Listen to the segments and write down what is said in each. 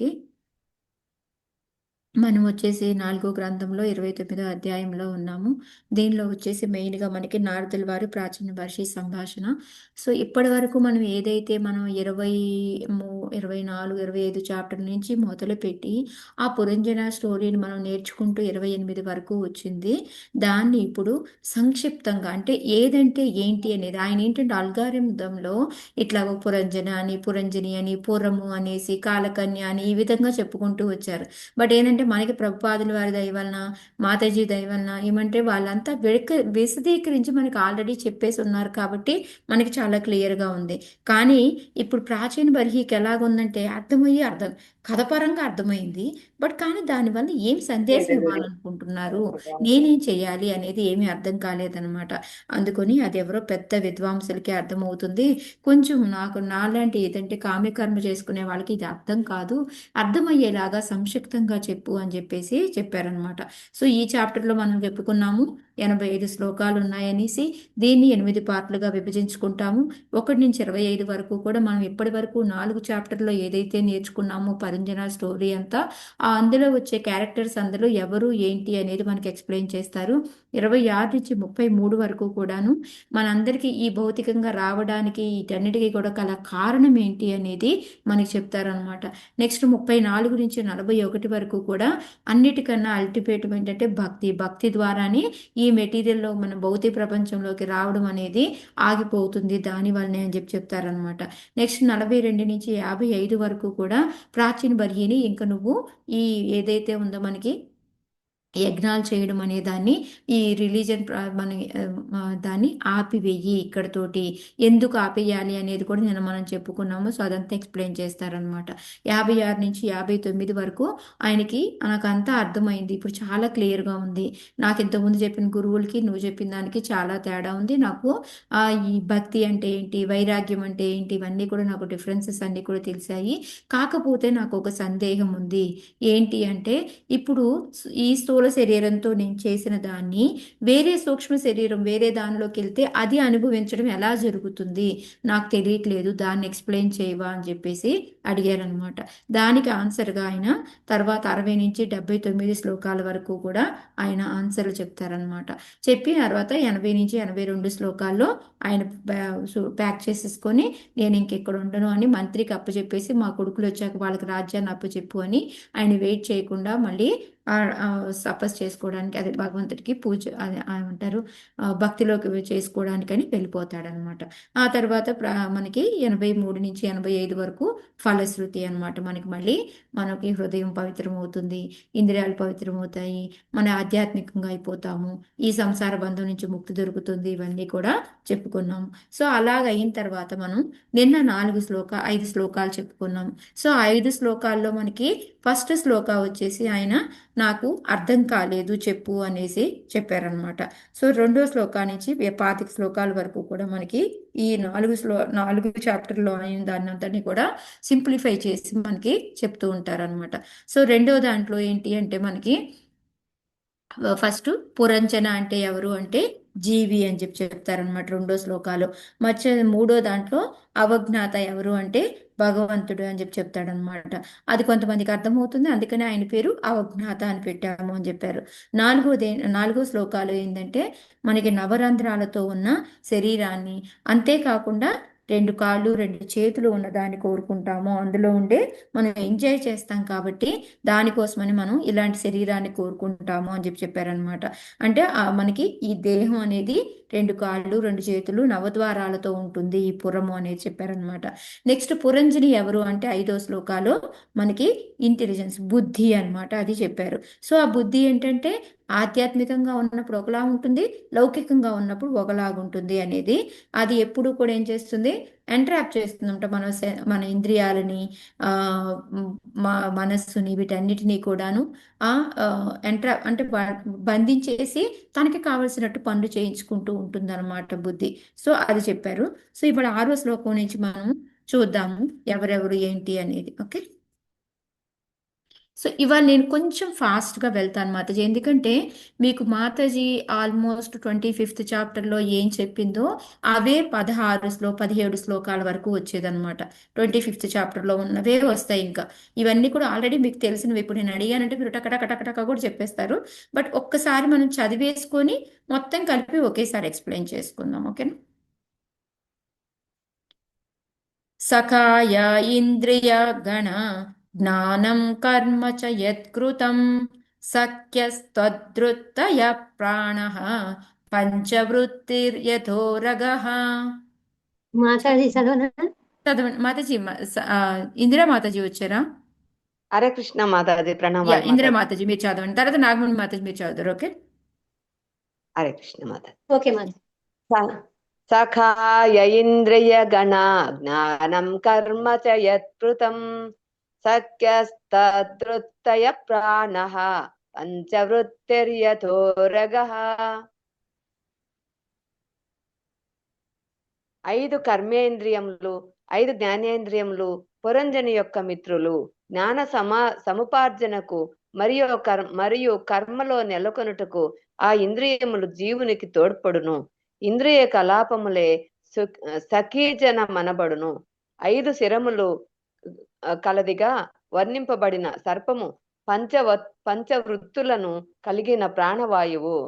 వచ్చేసరికి మనం వచ్చేసి 4 గ్రంథంలో 29వ అధ్యాయంలో ఉన్నాము. దీనిలో వచ్చేసి మెయిన్‌గా మనకి నారదుల వారి ప్రాచీన భాషీ సంభాషణ. సో, ఇప్పటివరకు మనం ఏదైతే మనం 24, 25 చాప్టర్ నుంచి మొదలుపెట్టి, ఆ పురంజన స్టోరీని మనం నేర్చుకుంటూ 28 వరకు వచ్చింది. దాన్ని ఇప్పుడు సంక్షిప్తంగా అంటే ఏదంటే ఏంటి అనేది ఆయన ఏంటంటే అల్గారిథంలో ఇట్లా పురంజన అని, పురంజని అని, పురము అనేసి, కాలకన్య అని ఈ విధంగా చెప్పుకుంటూ వచ్చారు. బట్ ఏంటంటే మనకి ప్రభుపాదుల వారి దయ వలన మాతాజీ దయ వలన ఏమంటే వాళ్ళంతా విశదీకరించి మనకి ఆల్రెడీ చెప్పేసి ఉన్నారు కాబట్టి మనకి చాలా క్లియర్గా ఉంది. కానీ ఇప్పుడు ప్రాచీన బర్హీకి ఎలాగుందంటే అర్థమయ్యి అర్థం కథపరంగా అర్థమైంది. బట్ కానీ దానివల్ల ఏం సందేశం ఇవ్వాలనుకుంటున్నారు, నేనేం చేయాలి అనేది ఏమీ అర్థం కాలేదనమాట. అందుకని అది ఎవరో పెద్ద విద్వాంసులకి అర్థమవుతుంది. కొంచెం నాలాంటి ఏదంటే కామ్యకర్మ చేసుకునే వాళ్ళకి ఇది అర్థం కాదు, అర్థమయ్యేలాగా సంక్షిప్తంగా చెప్పు అని చెప్పేసి చెప్పారనమాట. సో ఈ చాప్టర్లో మనం చెప్పుకున్నాము 85 శ్లోకాలు ఉన్నాయనేసి. దీన్ని 8 పార్ట్లుగా విభజించుకుంటాము. 1 నుంచి 25 వరకు కూడా మనం ఇప్పటి వరకు 4 చాప్టర్లో ఏదైతే నేర్చుకున్నామో పరంజన స్టోరీ అంతా అందులో వచ్చే క్యారెక్టర్స్ అందులో ఎవరు ఏంటి అనేది మనకి ఎక్స్ప్లెయిన్ చేస్తారు. 26 నుంచి 33 వరకు కూడాను మనందరికీ ఈ భౌతికంగా రావడానికి వీటన్నిటికీ కూడా గల కారణం ఏంటి అనేది మనకి చెప్తారనమాట. నెక్స్ట్ 34 నుంచి 41 వరకు కూడా అన్నిటికన్నా అల్టిమేట్ ఏంటంటే భక్తి ద్వారానే ఈ మెటీరియల్లో మన భౌతిక ప్రపంచంలోకి రావడం అనేది ఆగిపోతుంది దాని వల్లనే అని చెప్పి చెప్తారనమాట. నెక్స్ట్ 42 నుంచి 55 వరకు కూడా ప్రాచీన బర్హీని ఇంకా నువ్వు ఈ ఏదైతే ఉందో మనకి యజ్ఞాలు చేయడం అనే దాన్ని ఈ రిలీజన్ మన దాన్ని ఆపివేయి ఇక్కడతోటి, ఎందుకు ఆపేయాలి అనేది కూడా నేను మనం చెప్పుకున్నాము. సో అదంతా ఎక్స్ప్లెయిన్ చేస్తారనమాట. 56 నుంచి 59 వరకు ఆయనకి నాకంతా అర్థమైంది, ఇప్పుడు చాలా క్లియర్గా ఉంది. నాకు ఇంతకుముందు చెప్పిన గురువులకి నువ్వు చెప్పిన దానికి చాలా తేడా ఉంది. నాకు ఈ భక్తి అంటే ఏంటి, వైరాగ్యం అంటే ఏంటి, ఇవన్నీ కూడా నాకు డిఫరెన్సెస్ అన్నీ కూడా తెలిసాయి. కాకపోతే నాకు ఒక సందేహం ఉంది. ఏంటి అంటే ఇప్పుడు ఈ స్థూల శరీరంతో నేను చేసిన దాన్ని వేరే సూక్ష్మ శరీరం వేరే దానిలోకి వెళ్తే అది అనుభవించడం ఎలా జరుగుతుంది, నాకు తెలియట్లేదు, దాన్ని ఎక్స్ప్లెయిన్ చేయవా అని చెప్పేసి అడిగారనమాట. దానికి ఆన్సర్గా ఆయన తర్వాత 60 నుంచి 79 శ్లోకాల వరకు కూడా ఆయన ఆన్సర్లు చెప్తారనమాట. చెప్పి తర్వాత 80 నుంచి 82 శ్లోకాల్లో ఆయన ప్యాక్ చేసేసుకొని నేను ఇంకెక్కడ ఉండను అని మంత్రికి అప్పచెప్పేసి మా కొడుకులు వచ్చాక వాళ్ళకి రాజ్యాన్ని అప్పచెప్పు అని ఆయన వెయిట్ చేయకుండా మళ్ళీ తపస్సు చేసుకోవడానికి అదే భగవంతుడికి పూజ అది ఏమంటారు భక్తిలోకి చేసుకోవడానికని వెళ్ళిపోతాడనమాట. ఆ తర్వాత మనకి 83 నుంచి 85 వరకు ఫలశ్రుతి అనమాట. మనకి హృదయం పవిత్రమవుతుంది, ఇంద్రియాలు పవిత్రమవుతాయి, మన ఆధ్యాత్మికంగా అయిపోతాము, ఈ సంసార బంధం నుంచి ముక్తి దొరుకుతుంది, ఇవన్నీ కూడా చెప్పుకున్నాము. సో అలాగ అయిన తర్వాత మనం నిన్న 5 శ్లోకాలు చెప్పుకున్నాం. సో 5 శ్లోకాల్లో మనకి ఫస్ట్ శ్లోక వచ్చేసి ఆయన నాకు అర్థం కాలేదు చెప్పు అనేసి చెప్పారనమాట. సో రెండో శ్లోకా నుంచి 25 శ్లోకాల వరకు కూడా మనకి ఈ 4 చాప్టర్లో అయిన దాన్ని అంతని కూడా సింప్లిఫై చేసి మనకి చెప్తూ ఉంటారనమాట. సో రెండో దాంట్లో ఏంటి అంటే మనకి ఫస్ట్ పురంజన అంటే ఎవరు అంటే జీవి అని చెప్పి చెప్తారనమాట రెండో శ్లోకాలు. మూడో దాంట్లో అవజ్ఞాత ఎవరు అంటే భగవంతుడు అని చెప్పి చెప్తాడనమాట. అది కొంతమందికి అర్థమవుతుంది, అందుకని ఆయన పేరు అవజ్ఞాత అని పెట్టాము అని చెప్పారు. నాలుగో శ్లోకాలు ఏంటంటే మనకి నవరంధ్రాలతో ఉన్న శరీరాన్ని, అంతేకాకుండా 2 కాళ్ళు 2 చేతులు ఉన్న దాన్ని కోరుకుంటాము, అందులో ఉండే మనం ఎంజాయ్ చేస్తాం కాబట్టి దానికోసమని మనం ఇలాంటి శరీరాన్ని కోరుకుంటాము అని చెప్పి చెప్పారనమాట. అంటే మనకి ఈ దేహం అనేది 2 కాళ్ళు 2 చేతులు నవద్వారాలతో ఉంటుంది ఈ పురము అనేది చెప్పారనమాట. నెక్స్ట్ పురంజని ఎవరు అంటే 5వ శ్లోకాలో మనకి ఇంటెలిజెన్స్ బుద్ధి అనమాట, అది చెప్పారు. సో ఆ బుద్ధి ఏంటంటే ఆధ్యాత్మికంగా ఉన్నప్పుడు ఒకలా ఉంటుంది, లౌకికంగా ఉన్నప్పుడు ఒకలాగుంటుంది అనేది. అది ఎప్పుడు కూడా ఏం చేస్తుంది, ఎంట్రాప్ చేస్తుందంట మన ఇంద్రియాలని, ఆ మనస్సుని, వీటన్నిటినీ కూడాను అంటే బంధించేసి తనకి కావలసినట్టు పనులు చేయించుకుంటూ ఉంటుంది అనమాట బుద్ధి. సో అది చెప్పారు. సో ఇప్పుడు 6వ శ్లోకం నుంచి మనం చూద్దాము ఎవరెవరు ఏంటి అనేది. ఓకే. సో ఇవాళ నేను కొంచెం ఫాస్ట్గా వెళ్తాను మాతాజీ, ఎందుకంటే మీకు మాతాజీ ఆల్మోస్ట్ 25th చాప్టర్లో ఏం చెప్పిందో అవే 17 శ్లోకాల వరకు వచ్చేదన్నమాట. 25th చాప్టర్లో ఉన్నవే వస్తాయి. ఇంకా ఇవన్నీ కూడా ఆల్రెడీ మీకు తెలిసినవి. ఇప్పుడు నేను అడిగానంటే మీరు టకటక కూడా చెప్పేస్తారు. బట్ ఒక్కసారి మనం చదివేసుకొని మొత్తం కలిపి ఒకేసారి ఎక్స్ప్లెయిన్ చేసుకుందాం, ఓకేనా? సఖాయ ఇంద్రియ గణ జ్ఞానం కర్మ చ యత్కృతం సఖ్యస్తద్రుత్తయ ప్రాణః పంచవృత్తిర్యథోరగః. మాతాజీ చదవనా? చదవండి మాతాజీ. ఇందిరా మాతాజీ వచ్చారా? హరే కృష్ణ మాతాజీ, యా, ప్రణామాలు ఇందిరా మాతాజీ. మాతాజీ మీరు చదవండి, తర్వాత నాగమణి మాతాజీ మీరు చదువుతారు, ఓకే? హరే కృష్ణ మాతాజీ. ఓకే మాతాజీ. సఖాయ ఇంద్రియ గణ జ్ఞానం కర్మ చ యత్కృతం సఖ్యస్తదృత్తయ ప్రాణః పంచవృత్తిర్యథోరగః. 5 కర్మేంద్రియములు, 5 జ్ఞానేంద్రియములు పురంజని యొక్క మిత్రులు. జ్ఞాన సముపార్జనకు మరియు కర్మలో నెలకొనుటకు ఆ ఇంద్రియములు జీవునికి తోడ్పడును. ఇంద్రియ కలాపములే సఖీజన మనబడును. 5 శిరములు కలదిగా వర్ణింపబడిన సర్పము పంచవృత్తులను కలిగిన ప్రాణవాయువు.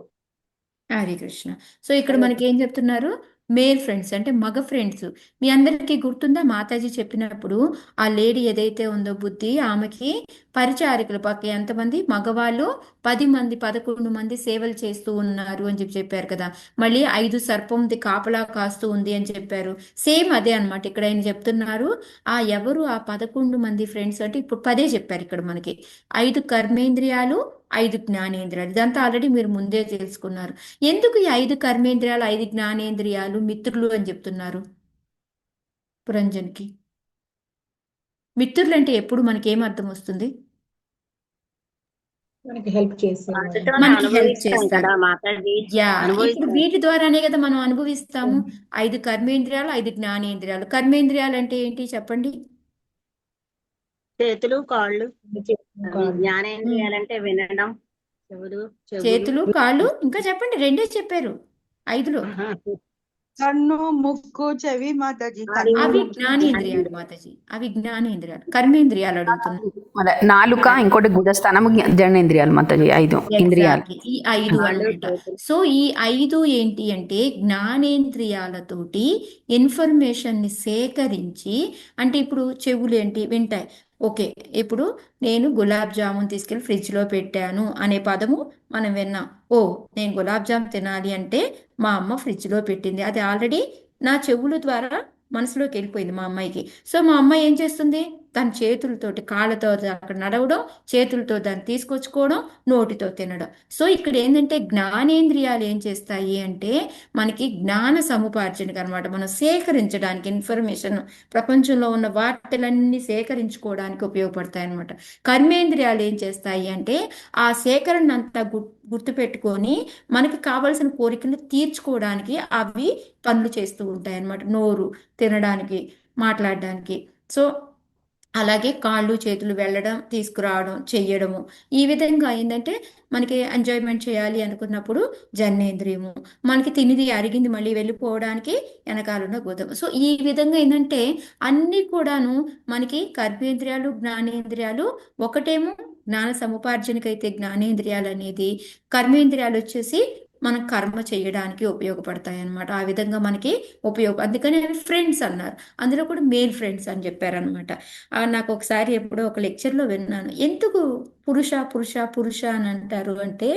హరే కృష్ణ. సో ఇక్కడ మనకి ఏం చెప్తున్నారు? మేల్ ఫ్రెండ్స్ అంటే మగ ఫ్రెండ్స్. మీ అందరికీ గుర్తుందా మాతాజీ చెప్పినప్పుడు ఆ లేడీ ఏదైతే ఉందో బుద్ధి, ఆమెకి పరిచారికలు పక్క ఎంతమంది మగవాళ్ళు 10 మంది 11 మంది సేవలు చేస్తూ ఉన్నారు అని చెప్పారు కదా. మళ్ళీ 5 సర్పంది కాపలా కాస్తూ ఉంది అని చెప్పారు. సేమ్ అదే అనమాట ఇక్కడ ఆయన చెప్తున్నారు. ఎవరు ఆ 11 మంది ఫ్రెండ్స్ అంటే ఇప్పుడు 10 చెప్పారు ఇక్కడ మనకి. 5 కర్మేంద్రియాలు, 5 జ్ఞానేంద్రియాలు, ఇదంతా ఆల్రెడీ మీరు ముందే తెలుసుకున్నారు. ఎందుకు ఈ 5 కర్మేంద్రియాలు, 5 జ్ఞానేంద్రియాలు మిత్రులు అని చెప్తున్నారు పురంజన్కి? మిత్రులు అంటే ఎప్పుడు మనకి ఏం అర్థం వస్తుంది? మనకి హెల్ప్ చేస్తారు. మనకి హెల్ప్ చేస్తారు. యా, ఇప్పుడు వీటి ద్వారానే కదా మనం అనుభవిస్తాము. 5 కర్మేంద్రియాలు, 5 జ్ఞానేంద్రియాలు. కర్మేంద్రియాలు అంటే ఏంటి చెప్పండి? చేతులు, కాళ్ళు. జ్ఞానేంద్రియాలంటే వినడం, చేతులు, కాళ్ళు, ఇంకా చెప్పండి, 2 చెప్పారు 5లో. కన్ను, ముక్కు, చెవి మాతాజీ. అవి జ్ఞానేంద్రియాలు మాతాజీ, అవి జ్ఞానేంద్రియాలు. కర్మేంద్రియాలు అడుగుతున్నారు. నాలుక, ఇంకోటి గుదస్థానం, జనేంద్రియాలు మాతాజీ, 5 ఇంద్రియాలు. ఈ 5 అన్నమాట. సో ఈ 5 ఏంటి అంటే జ్ఞానేంద్రియాలతోటి ఇన్ఫర్మేషన్ ని సేకరించి, అంటే ఇప్పుడు చెవులు ఏంటి వింటాయి. ఓకే, ఇప్పుడు నేను గులాబ్ జామున్ తీసుకెళ్ళి ఫ్రిడ్జ్లో పెట్టాను అనే పదము మనం విన్నాం. ఓ, నేను గులాబ్ జామ్ తినాలి అంటే మా అమ్మ ఫ్రిడ్జ్లో పెట్టింది. అది ఆల్రెడీ నా చెవుల ద్వారా మనసులోకి వెళ్ళిపోయింది మా అమ్మాయికి. సో మా అమ్మాయి ఏం చేస్తుంది? తన చేతులతోటి, కాళ్ళతో అక్కడ నడవడం, చేతులతో దాన్ని తీసుకొచ్చుకోవడం, నోటితో తినడం. సో ఇక్కడ ఏంటంటే జ్ఞానేంద్రియాలు ఏం చేస్తాయి అంటే మనకి జ్ఞాన సముపార్జనకు అనమాట, మనం సేకరించడానికి ఇన్ఫర్మేషన్, ప్రపంచంలో ఉన్న వాటిలన్నీ సేకరించుకోవడానికి ఉపయోగపడతాయి అనమాట. కర్మేంద్రియాలు ఏం చేస్తాయి అంటే ఆ సేకరణ అంతా గుర్తుపెట్టుకొని మనకి కావలసిన కోరికలు తీర్చుకోవడానికి అవి పనులు చేస్తూ ఉంటాయి అన్నమాట. నోరు తినడానికి, మాట్లాడడానికి. సో అలాగే కాళ్ళు చేతులు వెళ్ళడం, తీసుకురావడం, చెయ్యడము. ఈ విధంగా ఏంటంటే మనకి ఎంజాయ్మెంట్ చేయాలి అనుకున్నప్పుడు జన్నేంద్రియము, మనకి తినిది అరిగింది మళ్ళీ వెళ్ళిపోవడానికి వెనకాలన్న గుదం. సో ఈ విధంగా ఏంటంటే అన్నీ కూడాను మనకి కర్మేంద్రియాలు, జ్ఞానేంద్రియాలు. ఒకటేమో జ్ఞాన సముపార్జనకైతే జ్ఞానేంద్రియాలు అనేది, కర్మేంద్రియాలు వచ్చేసి మనం కర్మ చేయడానికి ఉపయోగపడతాయి అన్నమాట. ఆ విధంగా మనకి అందుకని అవి ఫ్రెండ్స్ అన్నారు. అందులో కూడా మేల్ ఫ్రెండ్స్ అని చెప్పారనమాట. నాకు ఒకసారి ఎప్పుడో ఒక లెక్చర్లో విన్నాను, ఎందుకు పురుష పురుష పురుష అని అంటారు అంటే,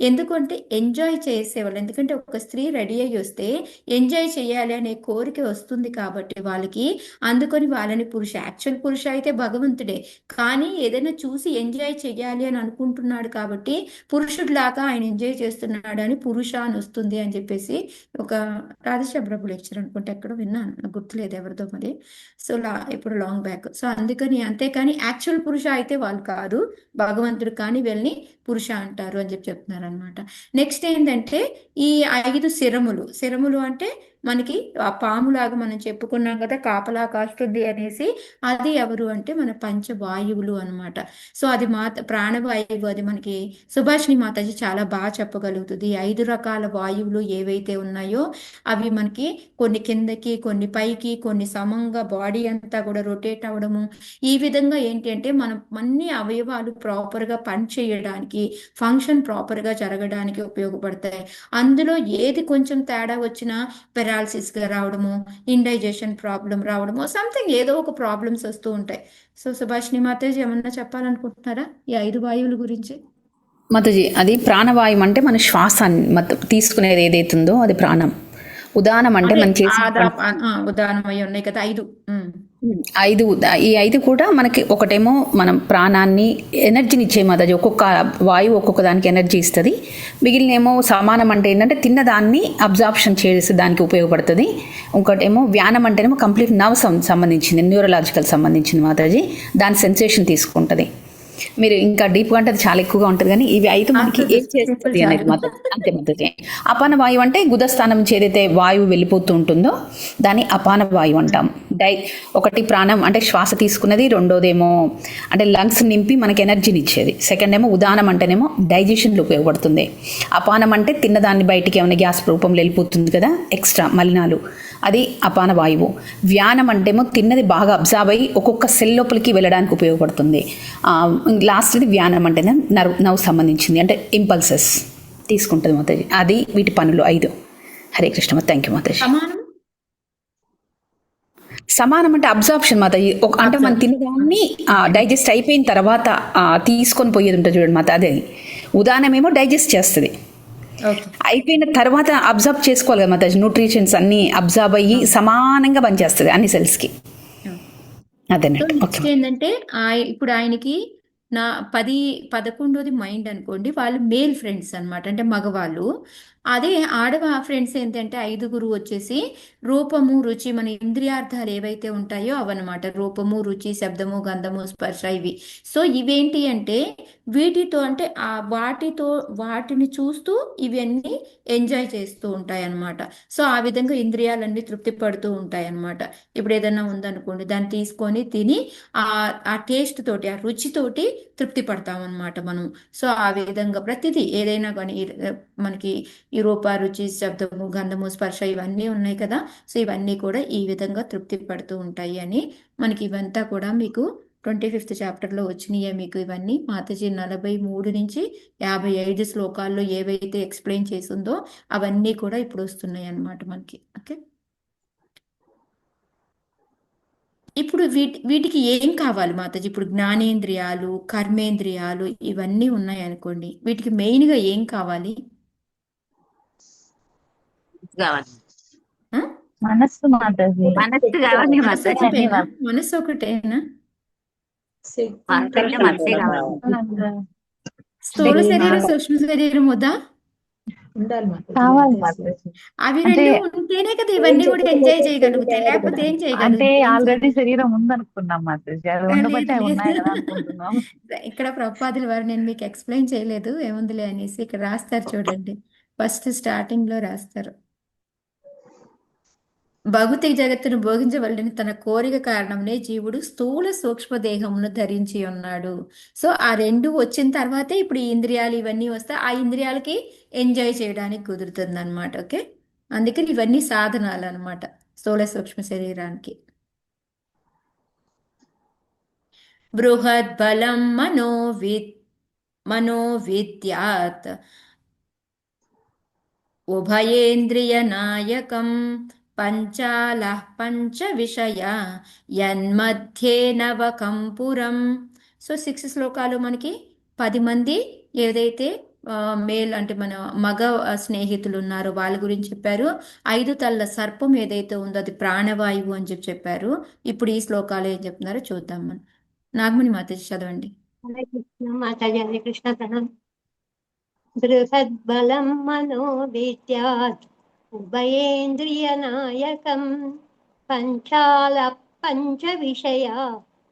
ఎందుకంటే ఎంజాయ్ చేసేవాళ్ళు. ఎందుకంటే ఒక స్త్రీ రెడీ అయ్యి వస్తే ఎంజాయ్ చేయాలి అనే కోరిక వస్తుంది కాబట్టి వాళ్ళకి, అందుకని వాళ్ళని పురుష. యాక్చువల్ పురుష అయితే భగవంతుడే, కానీ ఏదైనా చూసి ఎంజాయ్ చేయాలి అని అనుకుంటున్నాడు కాబట్టి పురుషుడిలాగా ఆయన ఎంజాయ్ చేస్తున్నాడు అని పురుష అని వస్తుంది అని చెప్పేసి ఒక రాధేశ్యామ్ లెక్చర్ అనుకుంటే ఎక్కడో విన్నాను, నాకు గుర్తులేదు ఎవరితో మరి. సో ఇప్పుడు లాంగ్ బ్యాక్. సో అందుకని, అంతేకాని యాక్చువల్ పురుష అయితే వాళ్ళు కాదు, భగవంతుడు, కానీ వీళ్ళని పురుష అంటారు అని చెప్తున్నారు అనమాట. నెక్స్ట్ ఏంటంటే ఈ 5 శిరములు. శిరములు అంటే మనకి ఆ పాములాగా మనం చెప్పుకున్నాం కదా, కాపలా కాస్తుంది అనేసి. అది ఎవరు అంటే మన పంచవాయువులు అన్నమాట. సో అది ప్రాణవాయువు. అది మనకి సుభాషిణి మాతాజీ చాలా బాగా చెప్పగలుగుతుంది. ఈ 5 రకాల వాయువులు ఏవైతే ఉన్నాయో అవి మనకి కొన్ని కిందకి, కొన్ని పైకి, కొన్ని సమంగా బాడీ అంతా కూడా రొటేట్ అవ్వడము. ఈ విధంగా ఏంటి అంటే మనం అన్ని అవయవాలు ప్రాపర్గా పని చేయడానికి, ఫంక్షన్ ప్రాపర్గా జరగడానికి ఉపయోగపడతాయి. అందులో ఏది కొంచెం తేడా వచ్చినా పెరాలసిస్గా రావడము, ఇండైజెషన్ ప్రాబ్లం రావడము, సంథింగ్ ఏదో ఒక ప్రాబ్లమ్స్ వస్తూ ఉంటాయి. సో సుభాషిణి మాతాజీ ఏమన్నా చెప్పాలనుకుంటున్నారా ఈ 5 వాయువుల గురించి? మాతాజీ, అది ప్రాణవాయువు అంటే మన శ్వాసాన్ని తీసుకునేది ఏదైతుందో అది ప్రాణం. ఉదాహరణ అంటే మనం చేసే ఉదాహరణమై ఉన్నాయి కదా 5. 5 ఈ 5 కూడా మనకి ఒకటేమో మనం ప్రాణాన్ని ఎనర్జీని ఇచ్చే మాతాజీ. ఒక్కొక్క వాయువు ఒక్కొక్క దానికి ఎనర్జీ ఇస్తుంది. మిగిలినేమో సమానం అంటే ఏంటంటే తిన్నదాన్ని అబ్జార్ప్షన్ చేసే దానికి ఉపయోగపడుతుంది. ఇంకోటేమో వ్యానం అంటేనేమో కంప్లీట్ నర్వ్ సంబంధించింది, న్యూరలాజికల్ సంబంధించింది మాతాజీ. దాని సెన్సేషన్ తీసుకుంటుంది. మీరు ఇంకా డీప్గా అంటే అది చాలా ఎక్కువగా ఉంటుంది, కానీ ఇవి 5 మనకి ఏం చేస్తుంది అనేది మాత్రం అంతే మాతాజీ. అపాన వాయువు అంటే గుదస్థానం నుంచి ఏదైతే వాయువు వెళ్ళిపోతూ ఉంటుందో దాన్ని అపాన వాయువు అంటాం. ఒకటి ప్రాణం అంటే శ్వాస తీసుకున్నది, రెండోదేమో అంటే లంగ్స్ నింపి మనకి ఎనర్జీని ఇచ్చేది, సెకండ్ ఏమో ఉదానం అంటేనేమో డైజెషన్లో ఉపయోగపడుతుంది. అపానం అంటే తిన్నదాన్ని బయటికి ఏమైనా గ్యాస్ రూపంలో వెళ్ళిపోతుంది కదా, ఎక్స్ట్రా మలినాలు, అది అపాన వాయువు. వ్యానం అంటేమో తిన్నది బాగా అబ్జార్బ్ అయ్యి ఒక్కొక్క సెల్ లోపలికి వెళ్ళడానికి ఉపయోగపడుతుంది. లాస్ట్ది వ్యానం అంటేనే నర్వ్ సంబంధించింది, అంటే ఇంపల్సెస్ తీసుకుంటుంది మాతాజీ. అది వీటి పనులు 5. హరే కృష్ణ. థ్యాంక్ యూ మాతాజీ. సమానం అంటే అబ్జార్ప్షన్ మాతాజీ. అంటే మనం తినదాన్ని డైజెస్ట్ అయిపోయిన తర్వాత తీసుకొని పోయేది ఉంటుంది చూడండి మాత, అదే. ఉదాహరణమేమో డైజెస్ట్ చేస్తుంది, అయిపోయిన తర్వాత అబ్జర్వ్ చేసుకోవాలి కదా మాతాజీ. న్యూట్రిషన్స్ అన్ని అబ్జర్వ్ అయ్యి సమానంగా పనిచేస్తుంది అన్ని సెల్స్కి. నెక్స్ట్ ఏంటంటే ఇప్పుడు ఆయనకి 11ది మైండ్ అనుకోండి, వాళ్ళు మేల్ ఫ్రెండ్స్ అన్నమాట, అంటే మగవాళ్ళు. అదే ఆడవ ఫ్రెండ్స్ ఏంటంటే 5 వచ్చేసి రూపము, రుచి, మన ఇంద్రియార్థాలు ఏవైతే ఉంటాయో అవన్నమాట. రూపము, రుచి, శబ్దము, గంధము, స్పర్శ, ఇవి. సో ఇవేంటి అంటే వీటితో అంటే వాటిని చూస్తూ ఇవన్నీ ఎంజాయ్ చేస్తూ ఉంటాయి అన్నమాట. సో ఆ విధంగా ఇంద్రియాలన్నీ తృప్తి పడుతూ ఉంటాయి అన్నమాట. ఇప్పుడు ఏదైనా ఉందనుకోండి, దాన్ని తీసుకొని తిని ఆ టేస్ట్ తోటి, ఆ రుచితోటి తృప్తి పడతాం అన్నమాట మనం. సో ఆ విధంగా ప్రతిదీ ఏదైనా కానీ మనకి ఈ రూప, రుచి, శబ్దము, గంధము, స్పర్శ ఇవన్నీ ఉన్నాయి కదా. సో ఇవన్నీ కూడా ఈ విధంగా తృప్తి పడుతూ ఉంటాయి అని మనకి ఇవంతా కూడా మీకు 25th చాప్టర్లో వచ్చినాయే. మీకు ఇవన్నీ మాతాజీ 43 నుంచి 55 శ్లోకాల్లో ఏవైతే ఎక్స్ప్లెయిన్ చేసిందో అవన్నీ కూడా ఇప్పుడు వస్తున్నాయి అన్నమాట మనకి. ఓకే, ఇప్పుడు వీటికి ఏం కావాలి మాతాజీ? ఇప్పుడు జ్ఞానేంద్రియాలు, కర్మేంద్రియాలు ఇవన్నీ ఉన్నాయి అనుకోండి, వీటికి మెయిన్గా ఏం కావాలి? మనస్సు మాతాజీ. మనస్సు ఒకటేనా? స్థూల శరీరం, సూక్ష్మ శరీరం వద్దా? కావాలి మాతాజీ. అవి రెండు ఉంటేనే కదా ఇవన్నీ కూడా ఎంజాయ్ చేయగలుగుతాయి, లేకపోతే ఏం అంటే చేయగలుగుతాయి? ఆల్రెడీ శరీరం ఉందనుకున్నాం మాతాజీ, అది ఉండబట్టే ఉన్నాయి కదా అనుకుంటున్నాం. ఇక్కడ ప్రభుపాదుల వారు నేను మీకు ఎక్స్ప్లెయిన్ చేయలేదు, ఏముందిలే అనేసి ఇక్కడ రాస్తారు చూడండి. ఫస్ట్ స్టార్టింగ్ లో రాస్తారు, భౌతిక జగత్తును భోగించవలని తన కోరిక కారణంనే జీవుడు స్థూల సూక్ష్మ దేహమును ధరించి ఉన్నాడు. సో ఆ రెండు వచ్చిన తర్వాతే ఇప్పుడు ఈ ఇంద్రియాలు ఇవన్నీ వస్తే ఆ ఇంద్రియాలకి ఎంజాయ్ చేయడానికి కుదురుతుంది అనమాట. ఓకే, అందుకని ఇవన్నీ సాధనాలు అనమాట స్థూల సూక్ష్మ శరీరానికి. బృహద్ బలం మనోవిద్యాత్ ఉభయేంద్రియ నాయకం పంచాల పంచ విషయ యన్మధ్యే నవకం పురం. సో 6 శ్లోకాలు మనకి 10 మంది ఏదైతే మేల్ అంటే మన మగ స్నేహితులు ఉన్నారో వాళ్ళ గురించి చెప్పారు. 5 తల్ల సర్పం ఏదైతే ఉందో అది ప్రాణవాయువు అని చెప్పారు. ఇప్పుడు ఈ శ్లోకాలు ఏం చెప్తున్నారో చూద్దాం మనం. నాగమణి మాతాజీ చదవండి. హరే కృష్ణ మాతాజీ. హరే కృష్ణ ప్రణామం. బృహద్బలం మనోవిద్యాత్ ఉభయేంద్రియ నాయకం పంచాల పంచ విషయ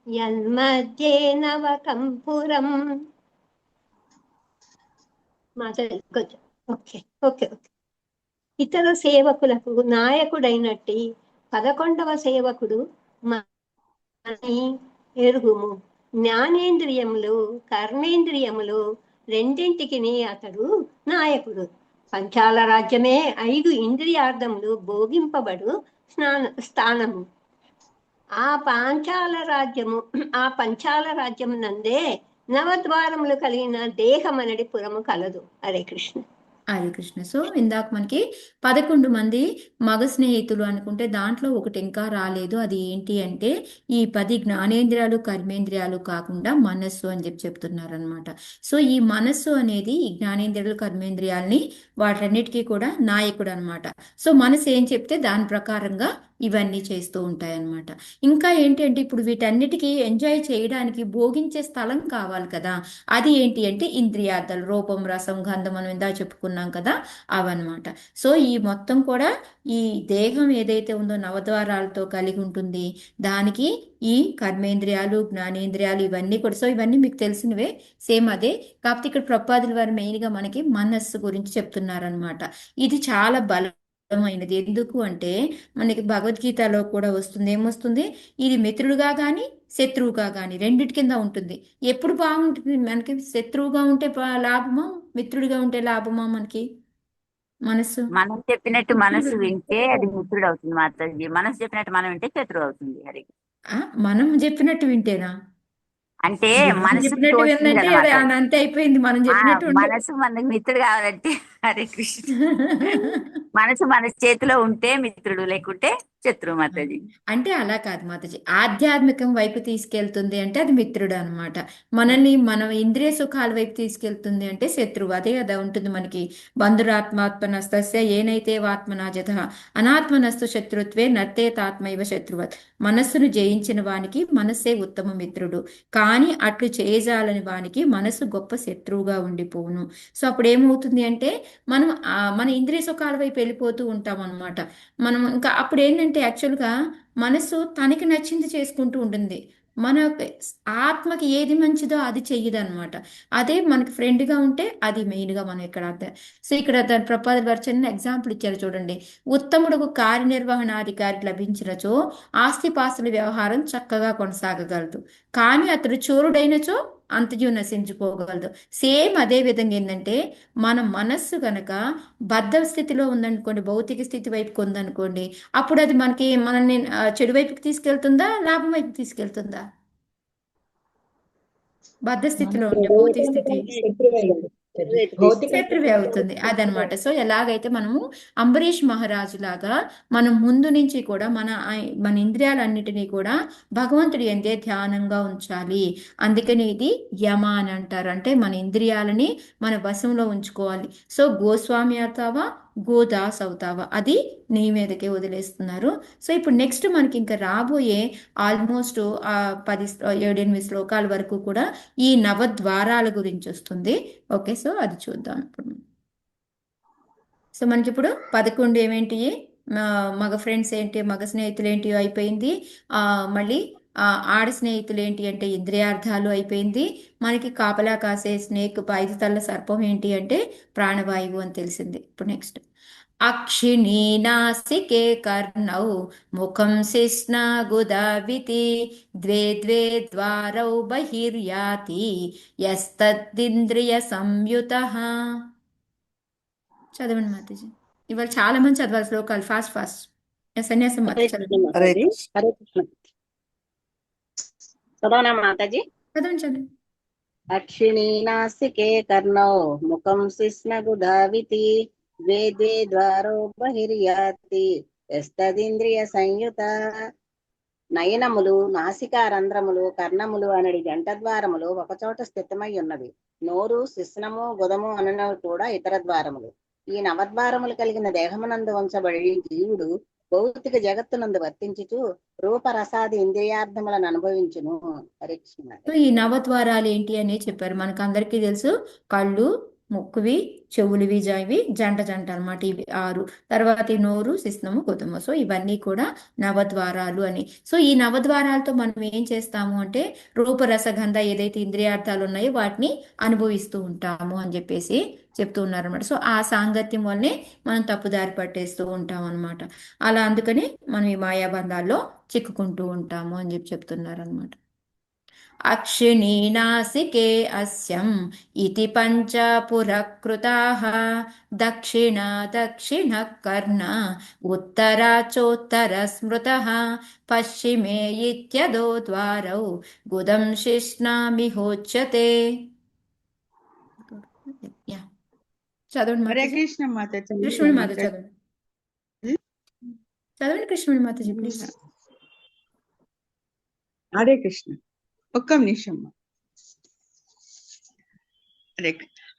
యన్మధ్యే నవకం పురం. మాతాజీ ఓకే ఓకే ఓకే. ఇతర సేవకులకు నాయకుడైనట్టి 11వ సేవకుడు అని ఎరుగుము. జ్ఞానేంద్రియములు కర్మేంద్రియములు రెండింటికి అతడు నాయకుడు. పంచాల రాజ్యమే 5 ఇంద్రియార్థములు భోగింపబడు స్థానము. ఆ పంచాల రాజ్యము నందే నవద్వారములు కలిగిన దేహమనడి పురము కలదు. హరే కృష్ణ. హరే కృష్ణ. సో ఇందాక మనకి 11 మంది మగ స్నేహితులు అనుకుంటే దాంట్లో ఒకటి ఇంకా రాలేదు. అది ఏంటి అంటే ఈ 10 జ్ఞానేంద్రియాలు కర్మేంద్రియాలు కాకుండా మనస్సు అని చెప్తున్నారు అనమాట. సో ఈ మనస్సు అనేది ఈ జ్ఞానేంద్రియాలు కర్మేంద్రియాలని వాటన్నిటికీ కూడా నాయకుడు అనమాట. సో మనసు ఏం చెప్తే దాని ప్రకారంగా ఇవన్నీ చేస్తూ ఉంటాయన్నమాట. ఇంకా ఏంటి అంటే ఇప్పుడు వీటన్నిటికీ ఎంజాయ్ చేయడానికి భోగించే స్థలం కావాలి కదా. అది ఏంటి అంటే ఇంద్రియార్థాలు, రూపం రసం గంధం మనం ఇందా చెప్పుకున్నాం కదా, అవన్నమాట. సో ఈ మొత్తం కూడా ఈ దేహం ఏదైతే ఉందో నవద్వారాలతో కలిగి ఉంటుంది. దానికి ఈ కర్మేంద్రియాలు జ్ఞానేంద్రియాలు ఇవన్నీ కూడా, సో ఇవన్నీ మీకు తెలిసినవే, సేమ్ అదే. కాకపోతే ఇక్కడ ప్రపాదుల వారు మెయిన్గా మనకి మనస్సు గురించి చెప్తున్నారనమాట. ఇది చాలా బలమైనది. ఎందుకు అంటే మనకి భగవద్గీతలో కూడా వస్తుంది. ఏమొస్తుంది? ఇది మిత్రుడుగా కానీ శత్రువుగా కానీ రెండిటి కింద ఉంటుంది. ఎప్పుడు బాగుంటుంది మనకి? శత్రువుగా ఉంటే లాభమా, మిత్రుడిగా ఉంటే లాభమా మనకి? మనస్సు మనం చెప్పినట్టు మనసు వింటే అది మిత్రుడు అవుతుంది మాతాజీ. మనసు చెప్పినట్టు మనం వింటే శత్రువు అవుతుంది. హరి మనం చెప్పినట్టు వింటేనా? అంటే మనం మనసు చెప్పినట్టు తోచింది విందంటే కదా అది మాతాజీ. అంతే అయిపోయింది. మనం చెప్పినట్టు ఉండదు. మనసు మనకు మిత్రుడు కావాలంటే హరే కృష్ణ. మనసు మన చేతిలో ఉంటే మిత్రుడు, లేకుంటే శత్రువు మాతాజీ. అంటే అలా కాదు మాతాజీ. ఆధ్యాత్మికం వైపు తీసుకెళ్తుంది అంటే అది మిత్రుడు అనమాట. మనల్ని మన ఇంద్రియ సుఖాల వైపు తీసుకెళ్తుంది అంటే శత్రువు. అదే కదా ఉంటుంది మనకి. బంధురాత్మాత్మనస్తస్య ఏనైతే ఆత్మనాజత అనాత్మనస్తు శత్రుత్వే నర్తేతాత్మైవ శత్రువత్. మనస్సును జయించిన వానికి మనస్సే ఉత్తమ మిత్రుడు, కానీ అట్లు చేయజాలని వానికి మనసు గొప్ప శత్రువుగా ఉండిపోవును. సో అప్పుడు ఏమవుతుంది అంటే మనం మన ఇంద్రియ సుఖాల వైపు వెళ్ళిపోతూ ఉంటాం అనమాట. మనం ఇంకా అప్పుడు ఏంటంటే యాక్చువల్గా మనసు తనకి నచ్చింది చేసుకుంటూ ఉంటుంది. మన ఆత్మకి ఏది మంచిదో అది చెయ్యదు అనమాట. అదే మనకి ఫ్రెండ్గా ఉంటే అది మెయిన్గా మనం ఇక్కడ అర్థం. సో ఇక్కడ దాని ప్రపాద గారు చిన్న ఎగ్జాంపుల్ ఇచ్చారు చూడండి. ఉత్తముడుకు కార్యనిర్వహణాధికారి లభించినచో ఆస్తిపాస్తుల వ్యవహారం చక్కగా కొనసాగగలదు, కానీ అతడు చోరుడైనచో అంతయు నశించిపోగలదు. సేమ్ అదే విధంగా ఏంటంటే మన మనస్సు కనుక బద్ధ స్థితిలో ఉందనుకోండి, భౌతిక స్థితి వైపుకి ఉందనుకోండి, అప్పుడు అది మనల్ని చెడు వైపుకి తీసుకెళ్తుందా, లాభం వైపుకి తీసుకెళ్తుందా? బద్ధ స్థితిలో ఉంటే భౌతిక స్థితి శత్రువే అవుతుంది. అదనమాట. సో ఎలాగైతే మనము అంబరీష్ మహారాజు లాగా మనం ముందు నుంచి కూడా మన ఇంద్రియాలన్నిటినీ కూడా భగవంతుడి ఎందే ధ్యానంగా ఉంచాలి. అందుకని ఇది యమ అని అంటారు. అంటే మన ఇంద్రియాలని మన వశంలో ఉంచుకోవాలి. సో గోస్వామి అవుతావా, గోదాస్ అవుతావా, అది నీ మీదకే వదిలేస్తున్నారు. సో ఇప్పుడు నెక్స్ట్ మనకి ఇంకా రాబోయే ఆల్మోస్ట్ 7-8 శ్లోకాల వరకు కూడా ఈ నవద్వారాల గురించి వస్తుంది. ఓకే, సో అది చూద్దాం ఇప్పుడు. సో మనకి ఇప్పుడు 11 ఏమేంటి, మగ ఫ్రెండ్స్ ఏంటి, మగ స్నేహితులు ఏంటి అయిపోయింది. మళ్ళీ ఆడ స్నేహితులు ఏంటి అంటే ఇంద్రియార్థాలు అయిపోయింది. మనకి కాపలా కాసే స్నేక్ 5 తల్ల సర్పం ఏంటి అంటే ప్రాణవాయువు అని తెలిసింది. ఇప్పుడు నెక్స్ట్ అక్షిణీ నాసికే కర్ణౌ ముఖం శిష్ణాగుదావితి ద్వే ద్వే ద్వారౌ బహిర్యాతి యస్తద్దింద్రియ సంయుతః. చదవండి మాతాజీ. ఇవాళ చాలా మంది చదవాలి శ్లోకాలు ఫాస్ట్. సన్యాసం మాత చదవండి. హరే కృష్ణ. చదవనా మాతాజీ? చదవండి. అక్షిణీ నాసికే కర్ణౌ ముఖం శిష్ణగుదావితి ద్వే ద్వే ద్వారో బహిర్యాతి యస్తదింద్రియ సంయుత. నయనములు, నాసికా రంధ్రములు, కర్ణములు అనడి జంట ద్వారములు ఒకచోట స్థితమై ఉన్నవి. నోరు, శిష్ణము, గుదము అనవి కూడా ఇతర ద్వారములు. ఈ నవద్వారములు కలిగిన దేహమునందు ఉంచబడి జీవుడు భౌతిక జగత్తునందు వర్తించుచు రూపరసాది ఇంద్రియార్థములను అనుభవించును. హరే కృష్ణ. ఈ నవద్వారాలు ఏంటి అని చెప్పారు. మనకు అందరికీ తెలుసు, కళ్ళు, ముక్కువి, చెవులువి, ఇవి జంట జంట అన్నమాట. ఇవి 6. తర్వాత ఈ నోరు, శిశ్నము, గుదము. సో ఇవన్నీ కూడా నవద్వారాలు అని. సో ఈ నవద్వారాలతో మనం ఏం చేస్తాము అంటే రూపరసగంధ ఏదైతే ఇంద్రియార్థాలు ఉన్నాయో వాటిని అనుభవిస్తూ ఉంటాము అని చెప్పేసి చెప్తూ ఉన్నారన్నమాట. సో ఆ సాంగత్యం వల్లనే మనం తప్పుదారి పట్టేస్తూ ఉంటాం అన్నమాట. అలా అందుకని మనం ఈ మాయాబంధాల్లో చిక్కుకుంటూ ఉంటాము అని చెప్తున్నారు అనమాట. అక్షిణీ నాసికే అస్యం ఇతి పంచ పురకృతాః దక్షిణ దక్షిణ కర్ణ ఉత్తరాచోత్తర స్మృతః పశ్చిమే ఇత్యదో ద్వారౌ గుదం శిష్ణామిహోచ్యతే. యా, చదవండి హరే మాతాజీ. కృష్ణ మాతాజీ. కృష్ణుడి మాత చదవండి. చదవండి కృష్ణుడి మాతాజీ ప్లీజ్. హరే కృష్ణ. ఒక్క నిమిషం. హరే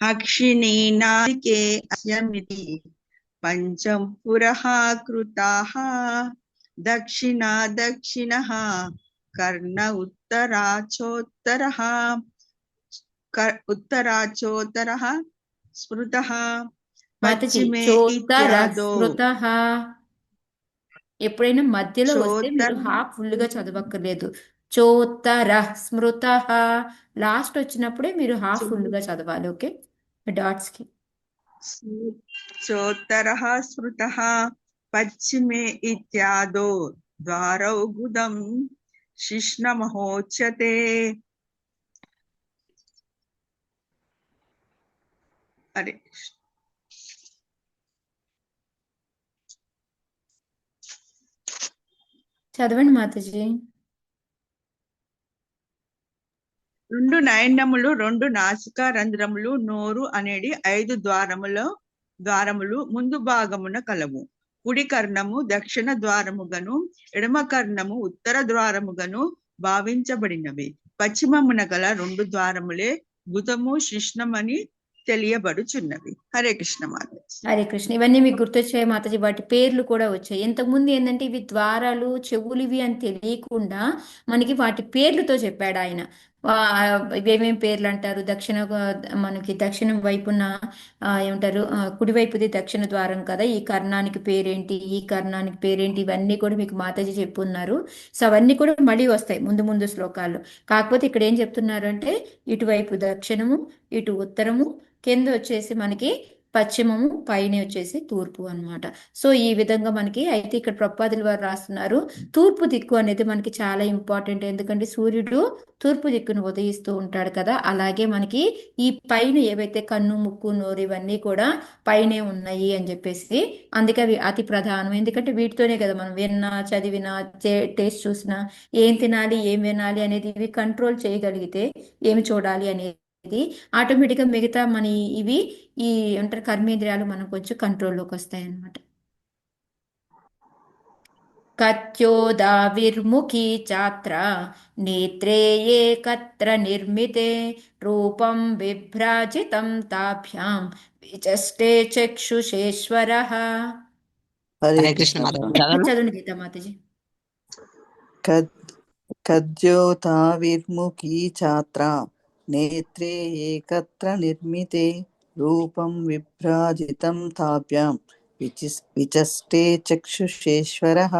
అక్షిణీ నాసికే అస్యమితి పంచం పురః కృతాః దక్షిణ దక్షిణః కర్ణ ఉత్తరాచోత్తరః ఉత్తరాచోత్తరః స్మృతః మాతాజీ పశ్చిమే చోత్తర ఇత్యాదో. స్మృతః. ఎప్పుడైనా మధ్యలో వస్తే మీరు చోత్తర హాఫ్ ఫుల్ గా చదవక్కర్లేదు. చోత్తర స్మృత. లాస్ట్ వచ్చినప్పుడే మీరు హాఫ్ ఫుల్ గా చదవాలి. ఓకే, డాట్స్ కి. చోత్తరః స్మృతః పశ్చిమే ఇత్యాదో ద్వారౌ గుదం శిష్ణమహోచ్యతే. హరే కృష్ణ. చదవండి మాతాజీ. 2 నయనములు, 2 నాసికా రంధ్రములు, నోరు అనేది 5 ద్వారములు ముందు భాగమున కలవు. కుడి కర్ణము దక్షిణ ద్వారముగను, ఎడమ కర్ణము ఉత్తర ద్వారముగను భావించబడినవి. పశ్చిమమున గల 2 ద్వారములే గుదము శిష్ణమని తెలియబడుచున్నవి. హరే కృష్ణ మాతాజీ. హరే కృష్ణ. ఇవన్నీ మీకు గుర్తొచ్చాయి మాతాజీ. వాటి పేర్లు కూడా వచ్చాయి. ఇంతకుముందు ఏంటంటే ఇవి ద్వారాలు, చెవులు ఇవి అని తెలియకుండా మనకి వాటి పేర్లతో చెప్పాడు ఆయన. ఇవేమేం పేర్లు అంటారు. మనకి దక్షిణం వైపున ఏమంటారు, కుడివైపుది దక్షిణ ద్వారం కదా, ఈ కర్ణానికి పేరేంటి, ఈ కర్ణానికి పేరేంటి, ఇవన్నీ కూడా మీకు మాతాజీ చెప్పున్నారు. సో అవన్నీ కూడా మళ్ళీ వస్తాయి ముందు ముందు శ్లోకాల్లో. కాకపోతే ఇక్కడ ఏం చెప్తున్నారు అంటే ఇటువైపు దక్షిణము, ఇటు ఉత్తరము, కింద వచ్చేసి మనకి పశ్చిమము, పైన వచ్చేసి తూర్పు అన్నమాట. సో ఈ విధంగా మనకి అయితే ఇక్కడ ప్రపాదుల వారు రాస్తున్నారు తూర్పు దిక్కు అనేది మనకి చాలా ఇంపార్టెంట్. ఎందుకంటే సూర్యుడు తూర్పు దిక్కును ఉదయిస్తూ ఉంటాడు కదా, అలాగే మనకి ఈ పైన ఏవైతే కన్ను, ముక్కు, నోరు ఇవన్నీ కూడా పైనే ఉన్నాయి అని చెప్పేసి, అందుకే అవి అతి ప్రధానం. ఎందుకంటే వీటితోనే కదా మనం విన్నా, చదివినా, టేస్ట్ చూసినా, ఏం తినాలి, ఏం వినాలి అనేది ఇవి కంట్రోల్ చేయగలిగితే ఏమి చూడాలి అనేది ఆటోమేటిక్గా మిగతా మన ఇవి ఈ అంటారు కర్మేంద్రియాలు మనం కొంచెం కంట్రోల్లోకి వస్తాయి అన్నమాట. కత్యోదావిర్ముఖీ చాత్ర నేత్రే ఏకత్ర నిర్మితే రూపం విభ్రాజితం తాభ్యాం విచష్టే చక్షుషేశ్వరః. హరే కృష్ణ. చదవండి గీతా మాతాజీ. కద్యోతావిర్ముఖీ ఛాత్ర నేత్రే ఏకత్ర నిర్మితే రూపం విభ్రాజితం తాభ్యాం విచష్టే చక్షుషేశ్వరః.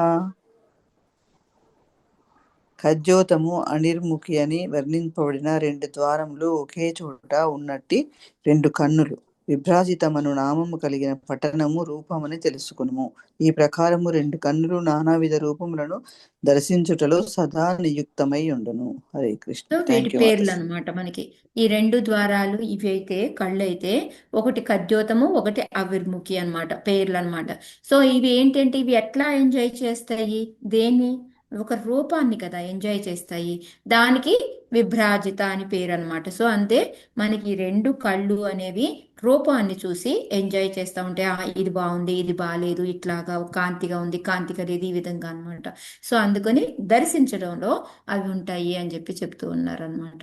ఖద్యోతము, అనిర్ముఖి అని వర్ణింపబడిన 2 ద్వారములు ఒకే చోట ఉన్నట్టి 2 కన్నులు. విభ్రాజితమను నామము కలిగిన పట్టణము రూపమని తెలుసుకునుము. ఈ ప్రకారము 2 కన్నులు నానావిధ రూపములను దర్శించుటలో సదా నియుక్తమై ఉండును. హరే కృష్ణ. వీటి పేర్లు అనమాట మనకి. ఈ 2 ద్వారాలు ఇవి అయితే కళ్ళు అయితే, ఒకటి కద్యోతము, ఒకటి అవిర్ముఖి అన్నమాట, పేర్లు అనమాట. సో ఇవి ఏంటంటే ఇవి ఎట్లా ఎంజాయ్ చేస్తాయి, దేన్ని, ఒక రూపాన్ని కదా ఎంజాయ్ చేస్తాయి. దానికి విభ్రాజిత అని పేరు అనమాట. సో అంతే, మనకి 2 కళ్ళు అనేవి రూపాన్ని చూసి ఎంజాయ్ చేస్తూ ఉంటాయి. ఇది బాగుంది, ఇది బాగాలేదు, ఇట్లాగా కాంతిగా ఉంది, కాంతిగా లేదు, ఈ విధంగా అనమాట. సో అందుకని దర్శించడంలో అవి ఉంటాయి అని చెప్తూ ఉన్నారు అనమాట.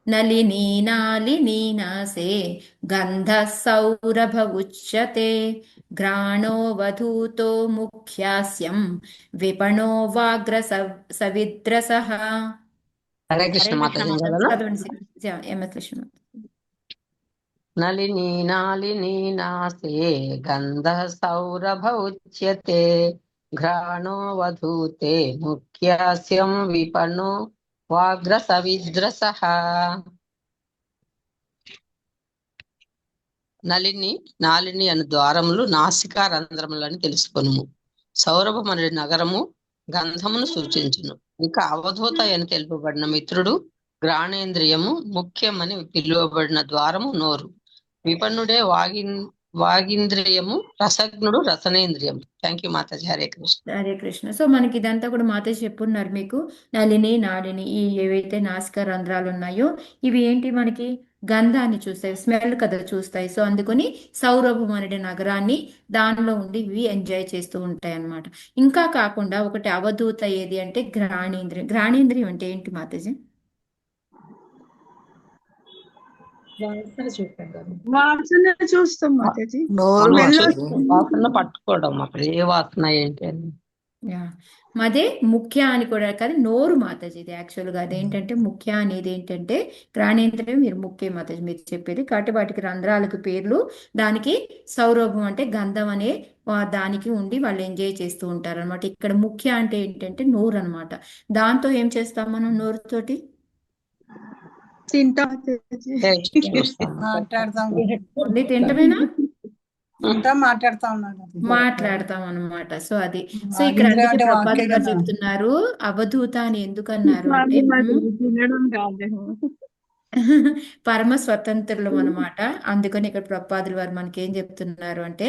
నలినీ నాలినీ నాసే గంధ సౌరభ ఉచ్యతే ఘ్రాణో వధూతో ముఖ్యాస్యం విపణో వాగ్ర సవిద్రసః. హరే కృష్ణ హరే కృష్ణ మాతాజీ మాతాజీ. చదవనా? చదవండి ఎంఎస్ లక్ష్మణ. నళినీ నాళినీ నాస్తే గంధ సౌరభ ఉచ్యతే ఘ్రాణో వధూతే ముఖ్యాస్యం విపణో వాగ్రస విద్రసః. నళిని నాళిని అను ద్వారములు నాసికా రంధ్రములని తెలుసుకొనుము. సౌరభం అనే నగరము గంధమును సూచించును. ఇక అవధూత అని తెలుపబడిన మిత్రుడు గ్రాణేంద్రియము, ముఖ్యమని పిలువబడిన ద్వారము నోరు, విపన్నుడే వాగింద్రియము, రసజ్ఞుడు రసనేంద్రియం. థ్యాంక్ యూ మాతాజీ. హరే కృష్ణ. హరే కృష్ణ. సో మనకి ఇదంతా కూడా మాతాజీ చెప్పున్నారు మీకు. నళిని నాడిని ఈ ఏవైతే నాసికా రంధ్రాలు ఉన్నాయో ఇవి ఏంటి, మనకి గంధాన్ని చూస్తాయి, స్మెల్ కదా చూస్తాయి. సో అందుకని సౌరభం అనే నగరాన్ని దానిలో ఉండి ఇవి ఎంజాయ్ చేస్తూ ఉంటాయి అన్నమాట. ఇంకా కాకుండా ఒకటి అవధూత ఏది అంటే ఘ్రాణేంద్రియం. ఘ్రాణేంద్రియం అంటే ఏంటి మాతాజీ? వాసన చూస్తాం మాతాజీ. నోరు వాసన పట్టుకోవడం, అక్కడ ఏ వాసన ఏంటి అని. యా, అదే ముఖ్య అని కూడా కాదు, నోరు మాతాజీ. ఇది యాక్చువల్గా అదేంటంటే ముఖ్య అనేది ఏంటంటే గ్రాణేంద్రియం, మీరు ముఖ్య మాతాజీ మీరు చెప్పేది. కాబట్టి వాటికి రంధ్రాలకు పేర్లు, దానికి సౌరభం అంటే గంధం అనే దానికి ఉండి వాళ్ళు ఎంజాయ్ చేస్తూ ఉంటారు అనమాట. ఇక్కడ ముఖ్య అంటే ఏంటంటే నోరు అనమాట. దాంతో ఏం చేస్తాం మనం నోరుతోటి? తింటాం టేస్ట్ చూస్తాం. మాట్లాడతాం ఓన్లీ తింటమేనా? మాట్లాడతాం అనమాట. సో అది. సో ఇక్కడ వాగింద్రియం అందుకే అంటే ప్రభుపాదులు వాక్కే గారు కదా. చెప్తున్నారు అవధూత అని ఎందుకన్నారు అంటే తినడం కాదేమో. పరమ స్వతంత్రులు అనమాట. అందుకని ఇక్కడ ప్రభుపాదుల వారు మనకి ఏం చెప్తున్నారు అంటే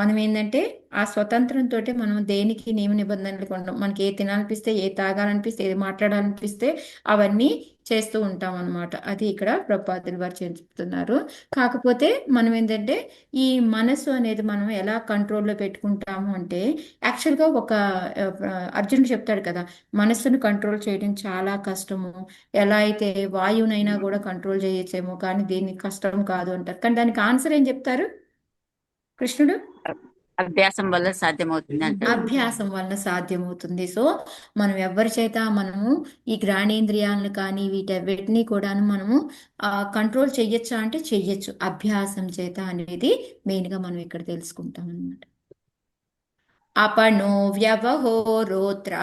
మనం ఏంటంటే ఆ స్వతంత్రంతో మనం దేనికి నియమ నిబంధనలు కొంటాం. మనకి ఏ తినాలనిపిస్తే, ఏ తాగాలనిపిస్తే, ఏది మాట్లాడాలనిపిస్తే అవన్నీ చేస్తూ ఉంటాం అనమాట. అది ఇక్కడ ప్రభుపాదుల వారు చెప్తున్నారు. కాకపోతే మనం ఏంటంటే ఈ మనసు అనేది మనం ఎలా కంట్రోల్లో పెట్టుకుంటాము అంటే యాక్చువల్గా ఒక అర్జునుడు చెప్తాడు కదా, మనస్సును కంట్రోల్ చేయడం చాలా కష్టము. ఎలా అయితే వాయువునైనా కూడా కంట్రోల్ చేయొచ్చేమో కానీ దీనికి కష్టం కాదు అంటారు. కానీ దానికి ఆన్సర్ ఏం చెప్తారు కృష్ణుడు? అభ్యాసం వల్ల సాధ్యమవుతుంది అంటే అభ్యాసం వలన సాధ్యమవుతుంది. సో మనం ఎవరి చేత మనము ఈ ఘ్రాణేంద్రియాలను కానీ వీటిని కూడా మనము కంట్రోల్ చెయ్యొచ్చా అంటే చెయ్యొచ్చు, అభ్యాసం చేత అనేది మెయిన్గా మనం ఇక్కడ తెలుసుకుంటాం అనమాట. అపనో వ్యవహోరోత్ర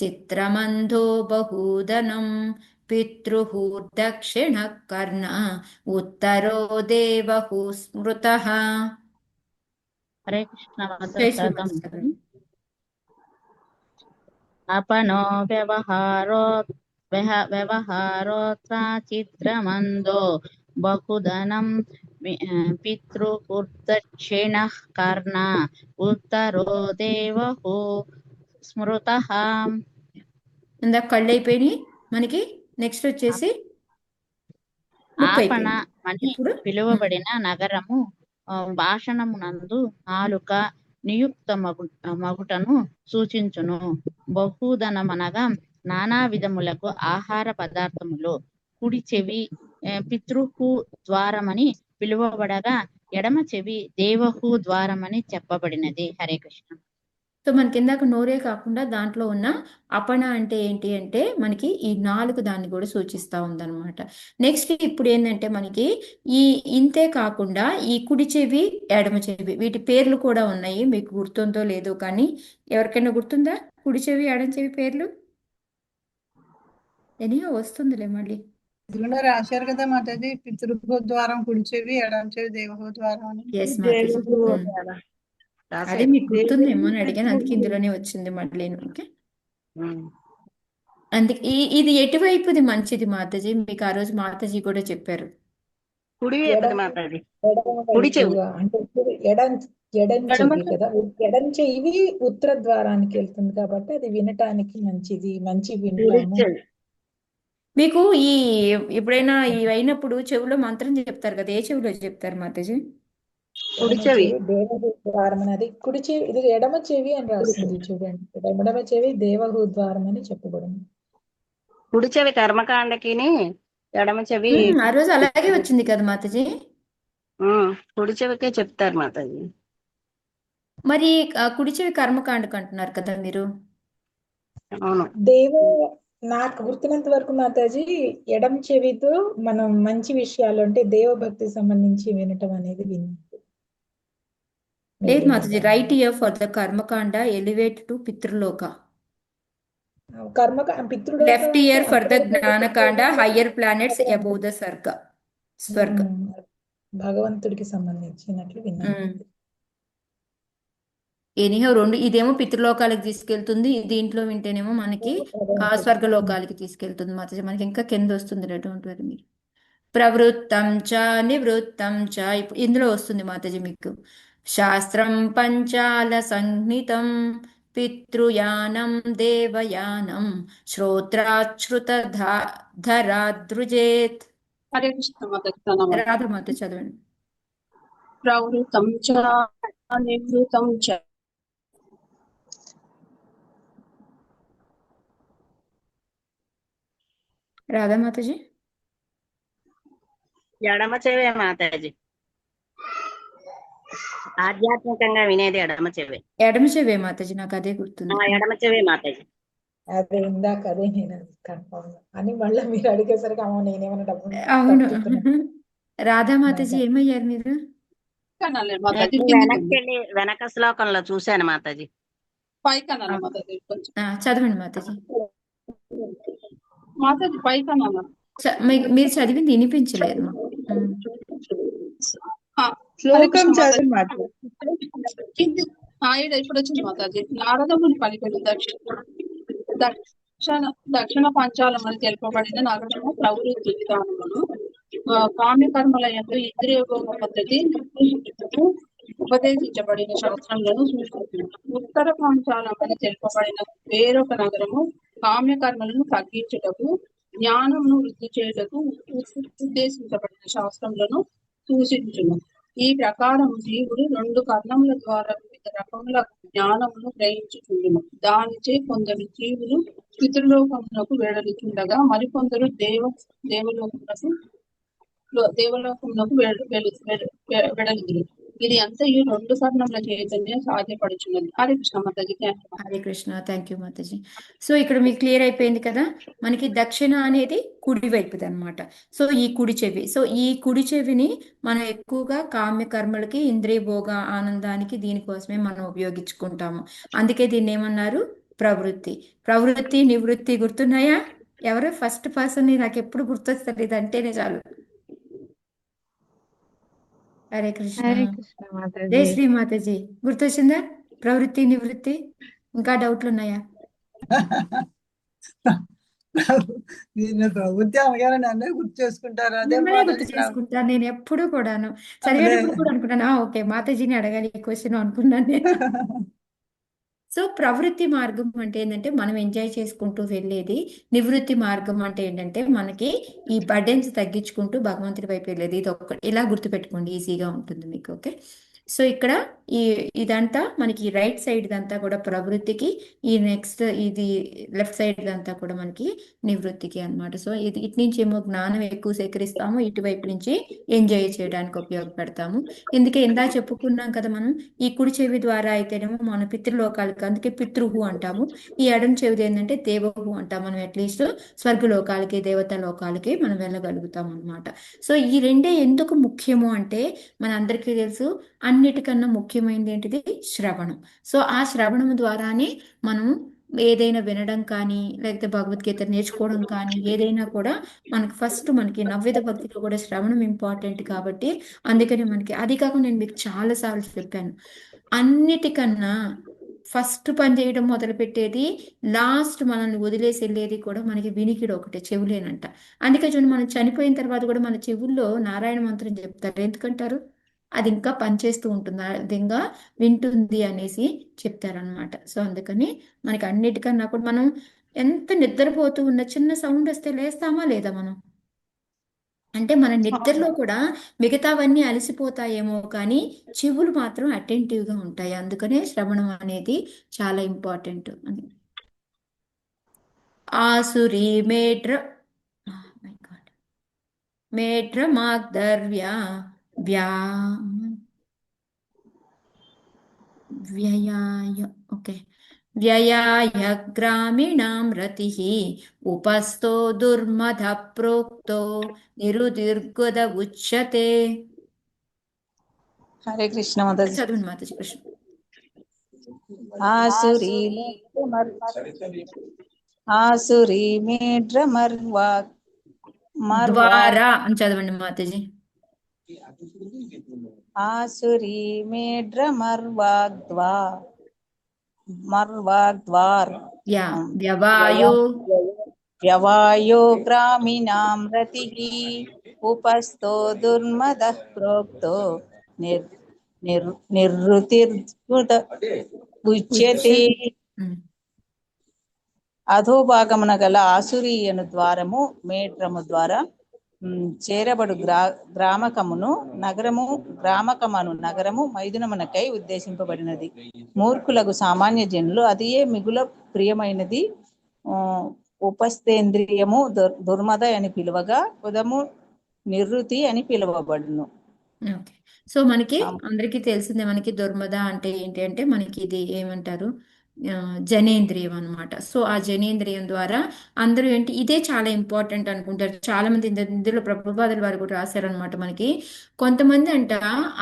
చిత్రమంధో బహూదనం పితృః దక్షిణ కర్ణ ఉత్తరో దేవహు స్మృతః. హరే కృష్ణ జై శ్రీమన్ చదవండి. అపనో వ్యవహారోత్ర చిత్రమందో బహుధనం పితృపుర్దక్షిణ కర్ణ ఉత్తరో దేవహు స్మృతః. ఇందాక కళ్ళు అయిపోయినాయి మనకి. నెక్స్ట్ వచ్చేసి ముక్కు ఆపణ అయిపోయింది. అని ఇప్పుడు పిలువబడిన నగరము భాషణమునందు నాలుక నియుక్త మగుటను సూచించును. బహుధనమనగా నానా విధములకు ఆహార పదార్థములు. కుడి చెవి పితృహు ద్వారమని పిలువబడగా ఎడమ చెవి దేవహు ద్వారమని చెప్పబడినది. హరే కృష్ణ. సో మనకి ఇందాక నోరే కాకుండా దాంట్లో ఉన్న అపణ అంటే ఏంటి అంటే మనకి ఈ నాలుగు దాన్ని కూడా సూచిస్తూ ఉందన్నమాట. నెక్స్ట్ ఇప్పుడు ఏంటంటే మనకి ఇంతే కాకుండా ఈ కుడి చెవి ఎడమ చెవి వీటి పేర్లు కూడా ఉన్నాయి. మీకు గుర్తుందో లేదో కానీ ఎవరికైనా గుర్తుందా కుడి చెవి ఎడమ చెవి పేర్లు? ఎనియో వస్తుందిలే మళ్ళీ. ఇందులో రాశారు కదా మాతాజీ, పితృహో ద్వారం కుడి చెవి, ఎడమ చెవి దేవహో ద్వారం అని. ఎస్ మాతాజీ. అదే మీకు గుర్తుందేమో అని అడిగాను, అందుకే ఇందులోనే వచ్చింది మళ్ళీ. ఓకే, అందుకే ఇది ఎటువైపుది మంచిది మాతాజీ? మీకు ఆ రోజు మాతాజీ కూడా చెప్పారు. కుడి వైపుది మాతాజీ. కుడి చెవి అంటే ఎడం చెవి కదా, ఎడం చెవి ఉత్తర ద్వారానికి వెళ్తుంది కాబట్టి అది వినటానికి మంచిది, మంచి వింటాము. మీకు ఎప్పుడైనా ఇవి అయినప్పుడు చెవిలో మంత్రం చెప్తారు కదా, ఏ చెవిలో చెప్తారు మాతాజీ? కుడి చెవి దేవహూ ద్వారం అనేది కుడి చెవి, ఇది ఎడమ చెవి అని రాస్తుంది చూడండి. ఎడమ చెవి దేవహూ ద్వారం అని చెప్పబడింది. కుడి చెవి కర్మకాండకి, ఎడమ చెవి ఆ రోజు అలాగే వచ్చింది కదా మాతాజీ. కుడి చెవికే చెప్తారు మాతాజీ. మరి కుడి చెవి కర్మకాండకు అంటున్నారు కదా మీరు? అవును. నాకు గుర్తున్నంత వరకు మాతాజీ ఎడం చెవితో మనం మంచి విషయాలు అంటే దేవభక్తి సంబంధించి వినటం అనేది విన్నాను. లేదు మిగిలిన Mataji, right year for the కర్మకాండ ఎలివేట్ టు పితృలోక. పితృలోక లెఫ్ట్ అంటే ఇయర్ ఫర్ ద అక్కడ జ్ఞానకాండ హయ్యర్ ప్లానెట్స్ అబౌవ్ ద స్వర్గ. భగవంతుడికి సంబంధించినట్లు విన్నాను. ఎనీహో రెండు, ఇదేమో పితృలోకాలకు తీసుకెళ్తుంది, దీంట్లో వింటేనేమో మనకి స్వర్గలోకాలకి తీసుకెళ్తుంది మాతాజీ. మనకి ఇంకా కింద వస్తుంది, డోంట్ వరీ మీరు. ప్రవృత్తం చ నివృత్తం చ ఇందులో వస్తుంది మాతాజీ మీకు. శాస్త్రం పంచాల సంహితం పితృయానం దేవయానం శ్రోత్రాశ్రుత ధరాదృజేత్. హరే కృష్ణ మాతాజీ. రాధమాత చదవండి. ప్రవృతం చ నివృతం చ రాధామాతాజీ. ఎడమ చెవే మాతాజీ. ఆధ్యాత్మికంగా వినేది ఎడమ చెవే. ఎడమ చెవే మాతాజీ, నాకు అదే గుర్తుంది. ఎడమ చెవే మాతాజీ. అదే ఇందాక అదే నేను కన్ఫర్మ్ అని మళ్ళీ మీరు అడిగేసరికి అమ్మో నేనేమైనా డబ్బులు అవును. రాధామాతాజీ ఏమయ్యారు మీరు? వెనక్కి వెళ్ళి వెనక శ్లోకంలో చూశాను మాతాజీ. చదవండి మాతాజీ. మాతాజీ పైకన్నా మీరు చదివింది వినిపించలేదు. శ్లోకం చదవండి మాతాజీ. ఇప్పుడు వచ్చింది మాతాజీ. నారదముని పలికలు దక్షిణ పంచాలమని తెలుపబడిన నగరము ప్రవృత్తి విధానమును కామ్యకర్మల యందు ఇంద్రియభోగ పద్ధతి ఉపదేశించబడిన శాస్త్రములను సూచిస్తుంది. ఉత్తర పంచాలమని తెలుపబడిన వేరొక నగరము కామ్యకర్మలను తగ్గించుటకు జ్ఞానమును వృద్ధి చేయుటకు ఉద్దేశించబడిన శాస్త్రములను సూచించును. ఈ ప్రకారం జీవుడు రెండు కర్ణముల ద్వారా వివిధ రకముల జ్ఞానమును గ్రహించుచుండును. దానిచే కొందరు జీవులు పితృలోకమునకు వెడలుచుండగా మరికొందరు దేవలోకమునకు వెడలుదురు. ఇది అంతయు రెండు కర్ణముల చైతన్యం సాధ్యపడుచున్నది. హరే కృష్ణ మాతాజీ. హరే కృష్ణ, థ్యాంక్ యూ మాతాజీ. సో ఇక్కడ మీకు క్లియర్ అయిపోయింది కదా, మనకి దక్షిణ అనేది కుడి వైపుది అనమాట. సో ఈ కుడి చెవి, సో ఈ కుడి చెవిని మనం ఎక్కువగా కామ్య కర్మలకి, ఇంద్రియ భోగ ఆనందానికి, దీనికోసమే మనం ఉపయోగించుకుంటాము. అందుకే దీన్ని ఏమన్నారు? ప్రవృత్తి నివృత్తి గుర్తున్నాయా? ఎవరు ఫస్ట్ పర్సన్? నాకు ఎప్పుడు గుర్తొస్తారు, ఇది అంటేనే చాలు. హరే కృష్ణ. జై శ్రీ మాతాజీ. గుర్తొచ్చిందా ప్రవృత్తి నివృత్తి? ఇంకా డౌట్లు ఉన్నాయా? నేను ప్రవృత్తి అవగానే నన్నే గుర్తు చేసుకుంటారు. అదే గుర్తు చేసుకుంటాను నేను ఎప్పుడు కూడాను. చదివేటప్పుడు కూడా అనుకున్నాను, ఓకే మాతాజీని అడగాలి ఈ క్వశ్చన్ అనుకున్నాను నేను. సో ప్రవృత్తి మార్గం అంటే ఏంటంటే మనం ఎంజాయ్ చేసుకుంటూ వెళ్ళేది. నివృత్తి మార్గం అంటే ఏంటంటే మనకి ఈ బర్డెన్స్ తగ్గించుకుంటూ భగవంతుడి వైపు వెళ్ళేది. ఇది ఒక్క ఇలా గుర్తుపెట్టుకోండి, ఈజీగా ఉంటుంది మీకు. ఓకే, సో ఇక్కడ ఇదంతా మనకి రైట్ సైడ్ దంతా కూడా ప్రవృత్తికి, ఈ నెక్స్ట్ ఇది లెఫ్ట్ సైడ్ దంతా కూడా మనకి నివృత్తికి అన్నమాట. సో ఇటు నుంచి ఏమో జ్ఞానం ఎక్కువ సేకరిస్తాము, ఇటువైపు నుంచి ఎంజాయ్ చేయడానికి ఉపయోగపెడతాము. ఇందుకే ఇందా చెప్పుకున్నాం కదా మనం, ఈ కుడి చెవి ద్వారా అయితేనేమో మన పితృలోకాలకి, అందుకే పితృహు అంటాము. ఈ ఎడం చెవిది ఏంటంటే దేవహు అంటాం. మనం అట్లీస్ట్ స్వర్గలోకాలకి, దేవతా లోకాలకి మనం వెళ్ళగలుగుతాం అనమాట. సో ఈ రెండే ఎందుకు ముఖ్యము అంటే మనందరికీ తెలుసు, అన్నిటికన్నా ముఖ్యమైనది ఏంటిది? శ్రవణం. సో ఆ శ్రవణం ద్వారానే మనం ఏదైనా వినడం కానీ, లేకపోతే భగవద్గీత నేర్చుకోవడం కానీ, ఏదైనా కూడా మనకి ఫస్ట్ మనకి నవ్విత భక్తిలో కూడా శ్రవణం ఇంపార్టెంట్ కాబట్టి, అందుకని మనకి అది కాకుండా నేను మీకు చాలాసార్లు చెప్పాను, అన్నిటికన్నా ఫస్ట్ పని చేయడం మొదలు పెట్టేది, లాస్ట్ మనల్ని వదిలేసి వెళ్ళేది కూడా మనకి వినికిడి ఒకటే, చెవులేనంట. అందుకే చూడండి, మనం చనిపోయిన తర్వాత కూడా మన చెవుల్లో నారాయణ మంత్రం చెప్తారు. ఎందుకంటారు? అది ఇంకా పనిచేస్తూ ఉంటుంది, అది ఇంకా వింటుంది అనేసి చెప్తారనమాట. సో అందుకని మనకి అన్నిటికన్నా కూడా మనం ఎంత నిద్రపోతూ ఉన్న చిన్న సౌండ్ వస్తే లేస్తామా లేదా మనం? అంటే మన నిద్రలో కూడా మిగతావన్నీ అలసిపోతాయేమో కానీ చెవులు మాత్రం అటెంటివ్గా ఉంటాయి. అందుకనే శ్రవణం అనేది చాలా ఇంపార్టెంట్ అని. ఆసురి మేట్ర మాగ్దర్వ్య వ్యయాయ, ఓకే, వ్యయాయ గ్రామీణాం రతిః ఉపస్థో దుర్మద ప్రోక్తో నిరుదిర్గుద ఉచ్యతే. హరే కృష్ణ మాతాజీ. చదవండి మాతాజీ కృష్ణ. ఆసురీ మేఢ్రమర్వాక్ ద్వారా అని చదవండి మాతాజీ. ఆసురీ మేఢ్రమర్వాగ్ద్వా మర్వాగ్ద్వార్ యా వ్యవాయో వ్యవాయో గ్రామీణాం రతిః ఉపస్థో దుర్మదః ప్రోక్తో నిర్వృతిర్గుద ఉచ్యతే. అధోభాగమున గల ఆసురీయను ద్వారము మేఢ్రము ద్వారా చేరబడు గ్రామకమును నగరము మైదునమునకై ఉద్దేశింపబడినది. మూర్ఖులకు సామాన్య జనులు అదియే మిగుల ప్రియమైనది. ఉపస్థేంద్రియము దుర్మద అని పిలువగా ఉదము నిర్వృతి అని పిలువబడును. ఓకే. సో మనకి అందరికీ తెలిసిందే, మనకి దుర్మద అంటే ఏంటి అంటే మనకి ఇది ఏమంటారు, జనేంద్రియం అనమాట. సో ఆ జనేంద్రియం ద్వారా అందరూ ఏంటి, ఇదే చాలా ఇంపార్టెంట్ అనుకుంటారు చాలా మంది. ఇందులో ప్రభుపాదుల వారు కూడా రాశారనమాట. మనకి కొంతమంది అంట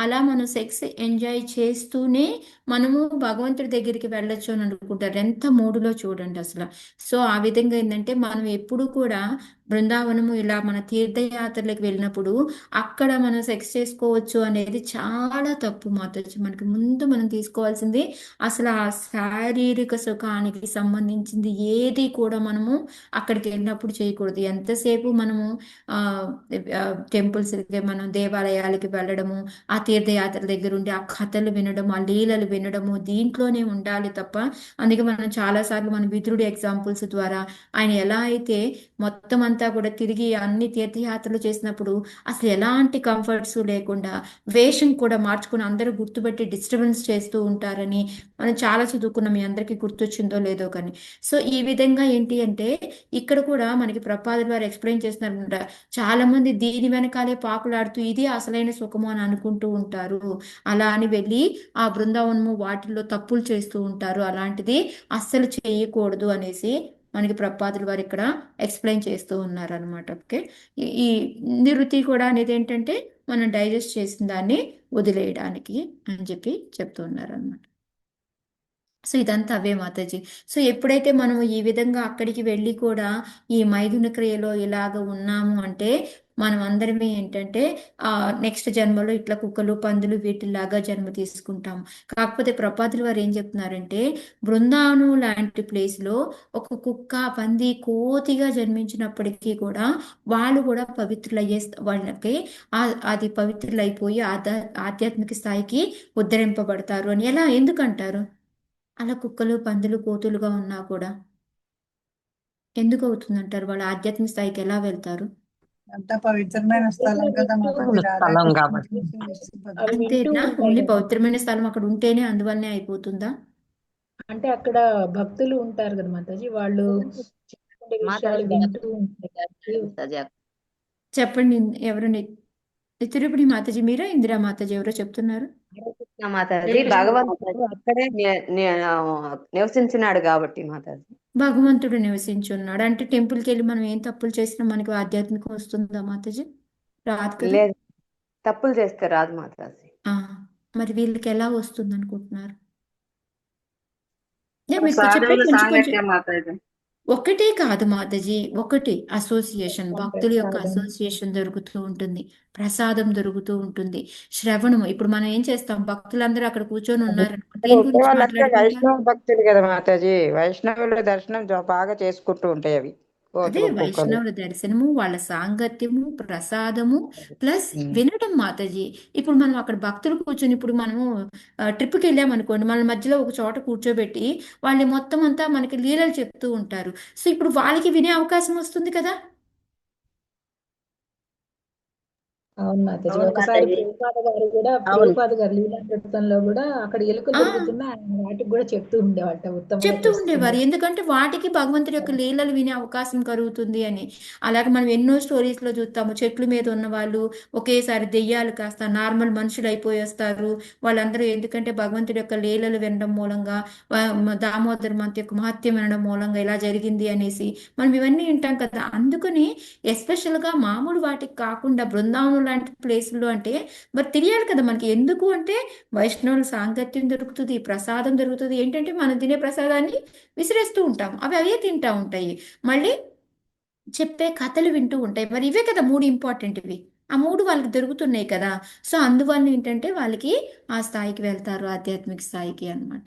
అలా మనం సెక్స్ ఎంజాయ్ చేస్తూనే మనము భగవంతుడి దగ్గరికి వెళ్ళొచ్చు అని అనుకుంటారు. ఎంత మూడులో చూడండి అసలు. సో ఆ విధంగా ఏంటంటే మనం ఎప్పుడు కూడా బృందావనము ఇలా మన తీర్థయాత్రలకు వెళ్ళినప్పుడు అక్కడ మనం సెక్స్ చేసుకోవచ్చు అనేది చాలా తప్పు మాతాజీ. మనకి ముందు మనం తీసుకోవాల్సింది అసలు ఆ శారీరక సుఖానికి సంబంధించింది ఏది కూడా మనము అక్కడికి వెళ్ళినప్పుడు చేయకూడదు. ఎంతసేపు మనము టెంపుల్స్కి, మనం దేవాలయాలకి వెళ్ళడము, ఆ తీర్థయాత్ర దగ్గర ఉండి ఆ కథలు వినడం, ఆ లీలలు వినడము, దీంట్లోనే ఉండాలి తప్ప. అందుకే మనం చాలాసార్లు మన విదురుడి ఎగ్జాంపుల్స్ ద్వారా ఆయన ఎలా అయితే మొత్తం అంతా కూడా తిరిగి అన్ని తీర్థయాత్రలు చేసినప్పుడు అసలు ఎలాంటి కంఫర్ట్స్ లేకుండా వేషం కూడా మార్చుకుని అందరూ గుర్తుపెట్టి డిస్టర్బెన్స్ చేస్తూ ఉంటారని మనం చాలా చదువుకున్నాం. మీ అందరికీ గుర్తొచ్చిందో లేదో కానీ. సో ఈ విధంగా ఏంటి అంటే ఇక్కడ కూడా మనకి ప్రపాదుల వారు ఎక్స్ప్లెయిన్ చేస్తున్నారనమాట. చాలా మంది దీని వెనకాలే పాకులాడుతూ ఇది అసలైన సుఖము అని అనుకుంటూ ఉంటారు. అలా అని వెళ్ళి ఆ బృందావనము వాటిల్లో తప్పులు చేస్తూ ఉంటారు. అలాంటిది అస్సలు చేయకూడదు అనేసి మనకి ప్రపాదుల వారు ఇక్కడ ఎక్స్ప్లెయిన్ చేస్తూ ఉన్నారనమాట. ఓకే. ఈ నివృత్తి కూడా అనేది ఏంటంటే మనం డైజెస్ట్ చేసిన దాన్ని వదిలేయడానికి అని చెప్పి చెప్తూ ఉన్నారనమాట. సో ఇదంతా అవే మాతాజీ. సో ఎప్పుడైతే మనం ఈ విధంగా అక్కడికి వెళ్ళి కూడా ఈ మైథున క్రియలో ఇలాగ ఉన్నాము అంటే మనం అందరమే ఏంటంటే నెక్స్ట్ జన్మలో ఇట్లా కుక్కలు, పందులు వీటిలాగా జన్మ తీసుకుంటాం. కాకపోతే ప్రపాదుల వారు ఏం చెప్తున్నారంటే బృందావనం లాంటి ప్లేస్లో ఒక కుక్క, పంది, కోతిగా జన్మించినప్పటికీ కూడా వాళ్ళు కూడా పవిత్రులయ్యే వాళ్ళకి అది పవిత్రులైపోయి ఆధ్యాత్మిక స్థాయికి ఉద్ధరింపబడతారు అని. ఎలా ఎందుకంటారు అలా కుక్కలు, పందులు, కోతులుగా ఉన్నా కూడా ఎందుకు అవుతుందంటారు? వాళ్ళు ఆధ్యాత్మిక స్థాయికి ఎలా వెళ్తారు? అంత పవిత్రమైన స్థలం కదా మాతాజీ, స్థలం కాబట్టి. అంతేనా? ఓన్లీ పవిత్రమైన స్థలం అక్కడ ఉంటేనే అందువల్లనే అయిపోతుందా? అంటే అక్కడ భక్తులు ఉంటారు కదా మాతాజీ, వాళ్ళు చెప్పే విషయాలు వింటూ ఉంటారు. చెప్పండి ఎవరు? తిరుపతి మాతాజీ మీరా, ఇందిరా మాతాజీ ఎవరో చెప్తున్నారు? మాతాజీ భగవంతుడు అక్కడే నివసించినాడు కాబట్టి మాతాజీ. భగవంతుడు నివసించున్నాడు అంటే టెంపుల్కి వెళ్ళి మనం ఏం తప్పులు చేసినా మనకి ఆధ్యాత్మికం వస్తుందా మాతాజీ? రాదు కదా. లేదు, తప్పులు చేస్తే రాదు మాతాజీ. మరి వీళ్ళకి ఎలా వస్తుంది అనుకుంటున్నారు? మీరు చెప్పండి. ఒకటే కాదు మాతాజీ, ఒకటి అసోసియేషన్, భక్తుల యొక్క అసోసియేషన్ దొరుకుతూ ఉంటుంది, ప్రసాదం దొరుకుతూ ఉంటుంది, శ్రవణము. ఇప్పుడు మనం ఏం చేస్తాం, భక్తులందరూ అక్కడ కూర్చొని ఉన్నారు, దేని గురించి మాట్లాడుకుంటారు? వైష్ణవ భక్తులు కదా మాతాజీ, వైష్ణవుల దర్శనం బాగా చేసుకుంటూ ఉంటాయి అవి. అదే వైష్ణవుల దర్శనము, వాళ్ళ సాంగత్యము, ప్రసాదము ప్లస్ వినడం మాతాజీ. ఇప్పుడు మనం అక్కడ భక్తులు కూర్చొని, ఇప్పుడు మనము ట్రిప్కి వెళ్ళామనుకోండి, మన మధ్యలో ఒక చోట కూర్చోబెట్టి వాళ్ళు మొత్తం అంతా మనకి లీలలు చెప్తూ ఉంటారు. సో ఇప్పుడు వాళ్ళకి వినే అవకాశం వస్తుంది కదా. అవును మాతాజీ. అవును ఒకసారి మాతాజీ. అవును ప్రభుపాద గారు లీలామృతంలో కూడా అక్కడ ఎలుకలు ఆ తిరుగుతున్నా ఆయన వాటికి కూడా చెప్తూ ఉండేవాట ఉత్తములకు చెప్తూ వస్తుంది. ఉండేవారు. ఎందుకంటే వాటికి భగవంతుడి యొక్క లీలలు వినే అవకాశం కలుగుతుంది అని. అలాగే మనం ఎన్నో స్టోరీస్‌లో చూస్తాము. చెట్ల మీద ఉన్నవాళ్ళు ఒకేసారి దెయ్యాలు కాస్త నార్మల్ మనుషులు అయిపోయేస్తారు. వాళ్ళందరూ ఎందుకంటే భగవంతుడి యొక్క లీలలు వినడం మూలంగా దామోదర మంత్ యొక్క మహత్యం వినడం మూలంగా ఇలా జరిగింది అనేసి మనం ఇవన్నీ వింటాం కదా! అందుకని ఎస్పెషల్‌గా మామూలు వాటికి కాకుండా బృందావనం లాంటి ప్లేసుల్లో అంటే మరి తెలియాలి కదా మనకి. ఎందుకు అంటే వైష్ణవుల సాంగత్యం దొరుకుతుంది, ప్రసాదం దొరుకుతుంది. ఏంటంటే మనం తినే ప్రసాదాన్ని విసిరేస్తూ ఉంటాం. అవి అవే తింటా ఉంటాయి. మళ్ళీ చెప్పే కథలు వింటూ ఉంటాయి. మరి ఇవే కదా 3 ఇంపార్టెంట్ ఇవి. ఆ 3 వాళ్ళకి దొరుకుతున్నాయి కదా! సో, అందువల్ల ఏంటంటే వాళ్ళకి ఆ స్థాయికి వెళ్తారు. ఆధ్యాత్మిక స్థాయికి అన్నమాట.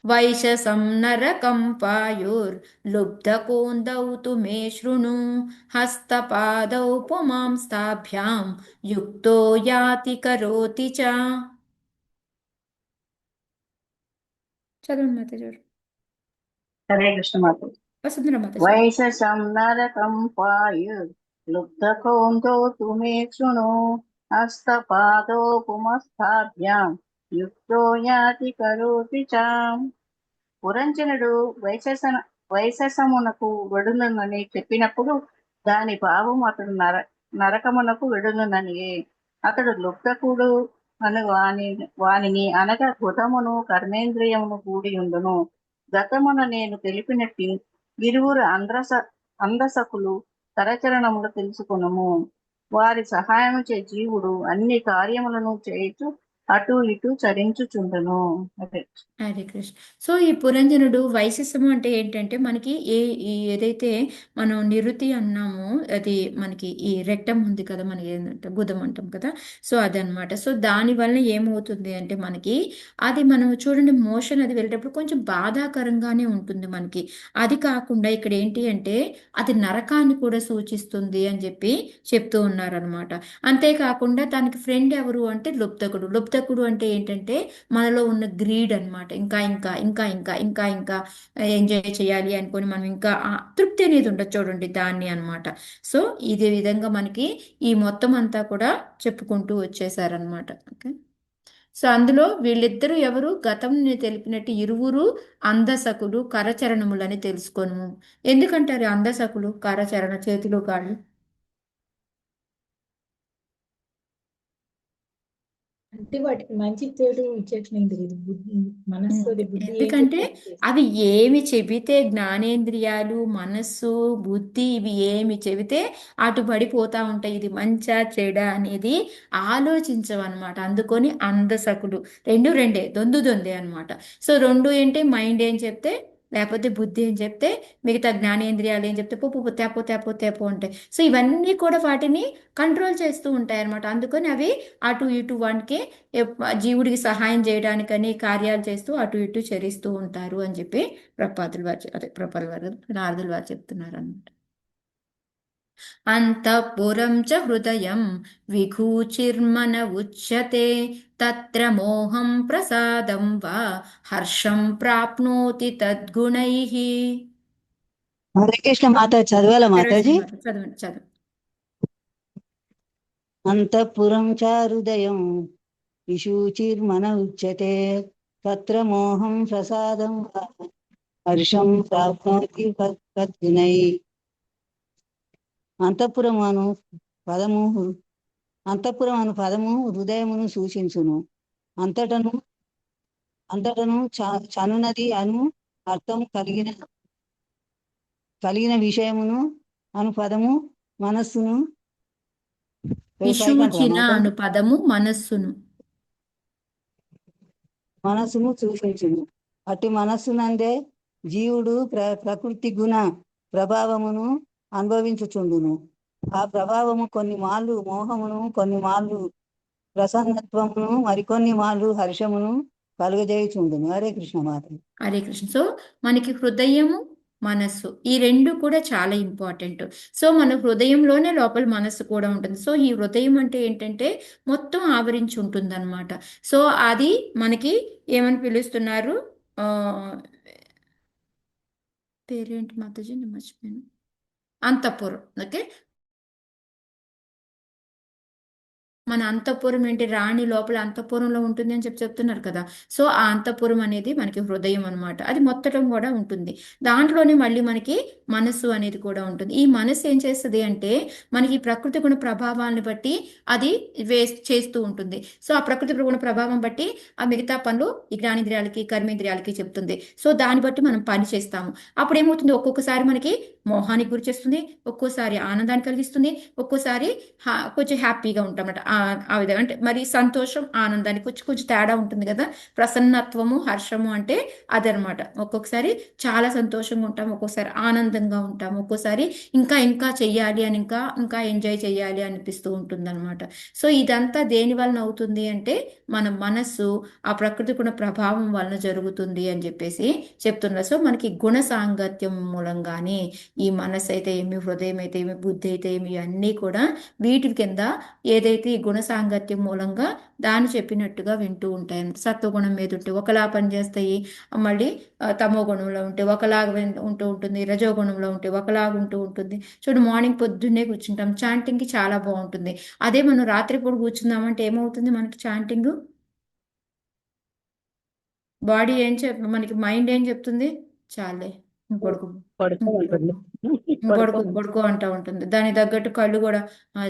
వైశసం నరకం పాయుర్లుబ్ధకోందౌ తు మే శృణు హస్తపాదౌ పుమాంస్తాభ్యాం యుక్తో యాతి కరోతి చ. చదవండి మాతాజీ గారు. హరే కృష్ణ మాతాజీ. వసుంధర మాతాజీ. వైశసం నరకం పాయుర్లుబ్ధకోందో తు మే శృణు హస్తపాదో పుమస్తాభ్యాం యుక్తో యాతి కరోతి చాం. పురంజనుడు వైశసమునకు వెడునునని చెప్పినప్పుడు దాని భావం అతడు నరకమునకు వెడునుననియే. అతడు లుబ్ధకుడు అను వానిని అనగా గుతమును కర్మేంద్రియమును కూడి ఉండును. గతమున నేను తెలిపినట్టు ఇరువురు అందసకులు కరచరణములు తెలుసుకునము. వారి సహాయము చే జీవుడు అన్ని కార్యములను చేయుచు అటు ఇటు చరించుచుండును. అదే హరే కృష్ణ. సో ఈ పురంజనుడు వైశస్యము అంటే ఏంటంటే మనకి ఏదైతే మనం నిరుతి అన్నామో అది మనకి ఈ రెక్టం ఉంది కదా, మనకి ఏంటంటే గుదం అంటాం కదా. సో అదనమాట. సో దానివల్ల ఏమవుతుంది అంటే మనకి అది మనం చూడండి మోషన్ అది వెళ్ళేటప్పుడు కొంచెం బాధాకరంగానే ఉంటుంది మనకి. అది కాకుండా ఇక్కడ ఏంటి అంటే అది నరకాన్ని కూడా సూచిస్తుంది అని చెప్పి చెప్తూ ఉన్నారనమాట. అంతేకాకుండా దానికి ఫ్రెండ్ ఎవరు అంటే లుబ్ధకుడు. లుబ్ధకుడు అంటే ఏంటంటే మనలో ఉన్న గ్రీడ్ అన్నమాట. ఇంకా ఇంకా ఇంకా ఇంకా ఇంకా ఇంకా ఎంజాయ్ చేయాలి అనుకొని మనం ఇంకా తృప్తి అనేది ఉండదు చూడండి దాన్ని అన్నమాట. సో ఇదే విధంగా మనకి ఈ మొత్తం అంతా కూడా చెప్పుకుంటూ వచ్చేసారనమాట. ఓకే. సో అందులో వీళ్ళిద్దరూ ఎవరు గతం తెలిపినట్టు ఇరువురు అందసకులు కరచరణములని తెలుసుకోను. ఎందుకంటారు అందసకులు కరచరణ చేతులు కాళ్ళు? అంటే వాటికి మంచి చెడు విచక్షణ ఏం తెలియదు. మనస్సు బుద్ధి ఏం ఎందుకంటే చెప్తే అది చేస్తుంది. అవి ఏమి చెబితే జ్ఞానేంద్రియాలు మనస్సు బుద్ధి ఇవి ఏమి చెబితే అటు పడిపోతా ఉంటాయి. ఇది మంచా చెడా అనేది ఆలోచించవన్నమాట. అందుకొని అందసకులు రెండు రెండే దొందే అనమాట. సో రెండు ఏంటి మైండ్ ఏం చెప్తే లేకపోతే బుద్ధి ఏం చెప్తే మిగతా జ్ఞానేంద్రియాలు ఏం చెప్తే పో తేపో ఉంటాయి. సో ఇవన్నీ కూడా వాటిని కంట్రోల్ చేస్తూ ఉంటాయి అనమాట. అందుకని అవి అటు ఇటు వానికి జీవుడికి సహాయం చేయడానికని కార్యాలు చేస్తూ అటు ఇటు చరిస్తూ ఉంటారు అని చెప్పి ప్రపాదుల వారు నారదుల వారు చెప్తున్నారు అన్నమాట. అంతఃపురం చ హృదయం విఘూచిర్మన ఉచ్యతే తత్ర మోహం ప్రసాదం వా హర్షం ప్రాప్నోతి తద్గుణైః. హరే కృష్ణ మాత చదవాల మాతాజీ. చదవండి. అంతఃపురం చ హృదయం విశూచిర్మన ఉచ్యతే తత్ర మోహం ప్రసాదం హర్షం ప్రాప్నోతి తద్గుణై. అంతఃపురం అను పదము హృదయమును సూచించును. అంతటను చనునది అను అర్థం కలిగిన విషయమును అను పదము మనస్సును విశూచిన అను పదము మనస్సును సూచించును. అట్టి మనస్సునందే జీవుడు ప్రకృతి గుణ ప్రభావమును అనుభవించుచుండును. ఆ ప్రభావము కొన్ని మాళ్ళు మోహమును, కొన్ని మాళ్ళు ప్రసన్నత్వమును, మరికొన్ని మాళ్ళు హర్షమును కలుగజేయుచుండును. హరే కృష్ణ మాత. హరే కృష్ణ. సో మనకి హృదయము మనస్సు ఈ రెండు కూడా చాలా ఇంపార్టెంట్. సో మన హృదయంలోనే లోపల మనస్సు కూడా ఉంటుంది. సో ఈ హృదయం అంటే ఏంటంటే మొత్తం ఆవరించి ఉంటుంది అనమాట. సో అది మనకి ఏమని పిలుస్తున్నారు? పేరేంటి మాతాజీ నేను మర్చిపోయాను. అంతఃపురం. ఓకే. మన అంతఃపురం ఏంటి, రాణి లోపల అంతఃపురంలో ఉంటుంది అని చెప్తున్నారు కదా. సో ఆ అంతఃపురం అనేది మనకి హృదయం అనమాట. అది మొత్తటం కూడా ఉంటుంది. దాంట్లోనే మళ్ళీ మనకి మనస్సు అనేది కూడా ఉంటుంది. ఈ మనస్సు ఏం చేస్తుంది అంటే మనకి ఈ ప్రకృతి గుణ ప్రభావాలను బట్టి అది చేస్తూ ఉంటుంది. సో ఆ ప్రకృతి గుణ ప్రభావం బట్టి ఆ మిగతా పనులు ఈ జ్ఞానేంద్రియాలకి కర్మేంద్రియాలకి చెప్తుంది. సో దాన్ని బట్టి మనం పని చేస్తాము. అప్పుడు ఏమవుతుంది, ఒక్కొక్కసారి మనకి మోహానికి గురి చేస్తుంది, ఒక్కోసారి ఆనందాన్ని కలిగిస్తుంది, ఒక్కోసారి కొంచెం హ్యాపీగా ఉంటాం అన్నమాట. ఆ విధంగా అంటే మరి సంతోషం ఆనందానికి కొంచెం కొంచెం తేడా ఉంటుంది కదా. ప్రసన్నత్వము హర్షము అంటే అదనమాట. ఒక్కొక్కసారి చాలా సంతోషంగా ఉంటాం, ఒక్కొక్కసారి ఆనందంగా ఉంటాం, ఒక్కోసారి ఇంకా ఇంకా చెయ్యాలి అని ఇంకా ఇంకా ఎంజాయ్ చేయాలి అనిపిస్తూ ఉంటుంది అనమాట. సో ఇదంతా దేని వలన అవుతుంది అంటే మన మనస్సు ఆ ప్రకృతి గుణ ప్రభావం వలన జరుగుతుంది అని చెప్పేసి చెప్తున్నారు. సో మనకి గుణ సాంగత్యం మూలంగానే ఈ మనస్సు అయితే ఏమి, హృదయం అయితే ఏమి, బుద్ధి అయితే ఏమి, ఇవన్నీ కూడా వీటి కింద ఏదైతే ఈ గుణ సాంగత్యం మూలంగా దాన్ని చెప్పినట్టుగా వింటూ ఉంటాయి. సత్వగుణం మీద ఉంటే ఒకలా పనిచేస్తాయి, మళ్ళీ తమో గుణంలో ఉంటే ఒకలాగా ఉంటూ ఉంటుంది, రజో గుణంలో ఉంటే ఒకలాగా ఉంటూ ఉంటుంది. చూడు, మార్నింగ్ పొద్దున్నే కూర్చుంటాం, చాంటింగ్కి చాలా బాగుంటుంది. అదే మనం రాత్రిపూట కూర్చుందామంటే ఏమవుతుంది మనకి చాంటింగ్, బాడీ ఏం మనకి మైండ్ ఏం చెప్తుంది, చాలే పడుకో పడుకో అంటూ ఉంటుంది. దానికి తగ్గట్టు కళ్ళు కూడా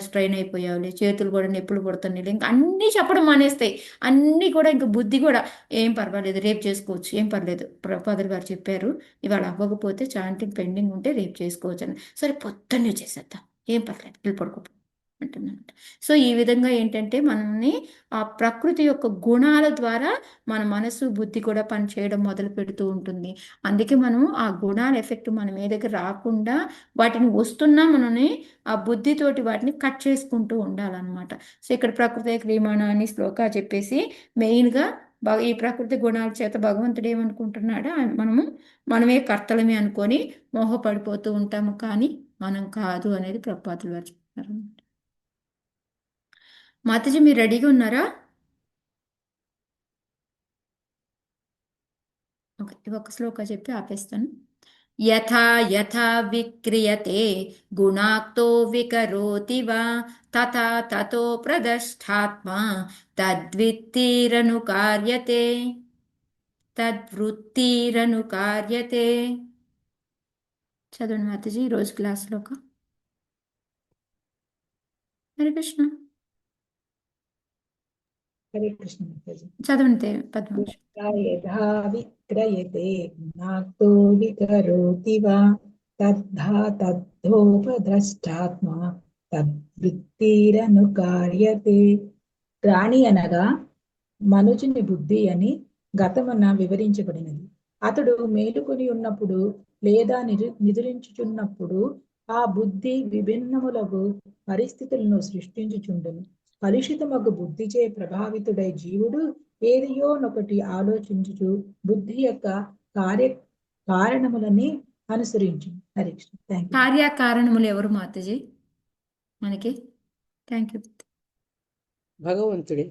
స్ట్రైన్ అయిపోయాలి, చేతులు కూడా నొప్పులు పుడుతున్నాయి, ఇంకా అన్నీ చెప్పడం మానేస్తాయి. అన్నీ కూడా ఇంకా బుద్ధి కూడా ఏం పర్వాలేదు, రేపు చేసుకోవచ్చు, ఏం పర్లేదు, ఫాదర్ గారు చెప్పారు ఇవాళ అవ్వకపోతే చాంటింగ్ పెండింగ్ ఉంటే రేపు చేసుకోవచ్చు అని. సరే పొద్దున్నే చేసేద్దాం, ఏం పర్లేదు, వెళ్ళి పడుకో అంటున్నమాట. సో ఈ విధంగా ఏంటంటే మనల్ని ఆ ప్రకృతి యొక్క గుణాల ద్వారా మన మనసు బుద్ధి కూడా పనిచేయడం మొదలు పెడుతూ ఉంటుంది. అందుకే మనం ఆ గుణాల ఎఫెక్ట్ మన మీదకి రాకుండా వాటిని వస్తున్నా మనని ఆ బుద్ధితోటి వాటిని కట్ చేసుకుంటూ ఉండాలన్నమాట. సో ఇక్కడ ప్రకృతి క్రియమాణ అని శ్లోక చెప్పేసి మెయిన్గా ఈ ప్రకృతి గుణాల చేత భగవంతుడు ఏమనుకుంటున్నాడో మనమే కర్తలమే అనుకొని మోహపడిపోతూ ఉంటాము, కానీ మనం కాదు అనేది ప్రభుపాదులు వారు చెప్తున్నారు. మాతాజీ మీరు రెడీగా ఉన్నారా? ఓకే, ఒక శ్లోక చెప్పి ఆపేస్తాను. యథా యథా విక్రియతే గుణాక్తో వికరోతి వా తథా తతో ప్రదష్టాత్మా తద్వృత్తిరను కార్యతే చదవండి మాతాజీ ఈరోజు క్లాస్లోక. హరే కృష్ణ. హరే కృష్ణ మాతాజీ. చదవండి పద్మాంశ. యథా విక్రయతే గుణాక్తో వికరోతి వా తద్ధా తద్ధోపద్రష్టాత్మా తద్వృత్తిరను కార్యతే. రాణి అనగా మనుజుని బుద్ధి అని గతమున వివరించబడినది. అతడు మేలుకొని ఉన్నప్పుడు లేదా నిద్రించుచున్నప్పుడు ఆ బుద్ధి విభిన్నములకు పరిస్థితులను సృష్టించుచుండును. కలుషితమగు బుద్ధిచే ప్రభావితుడై జీవుడు ఏదియోనొకటి ఆలోచించుచు బుద్ధి యొక్క కారణములని అనుసరించు. హరే కృష్ణ. కార్యకారణములు ఎవరు మాతాజీ మనకి? Thank you. భగవంతుడే.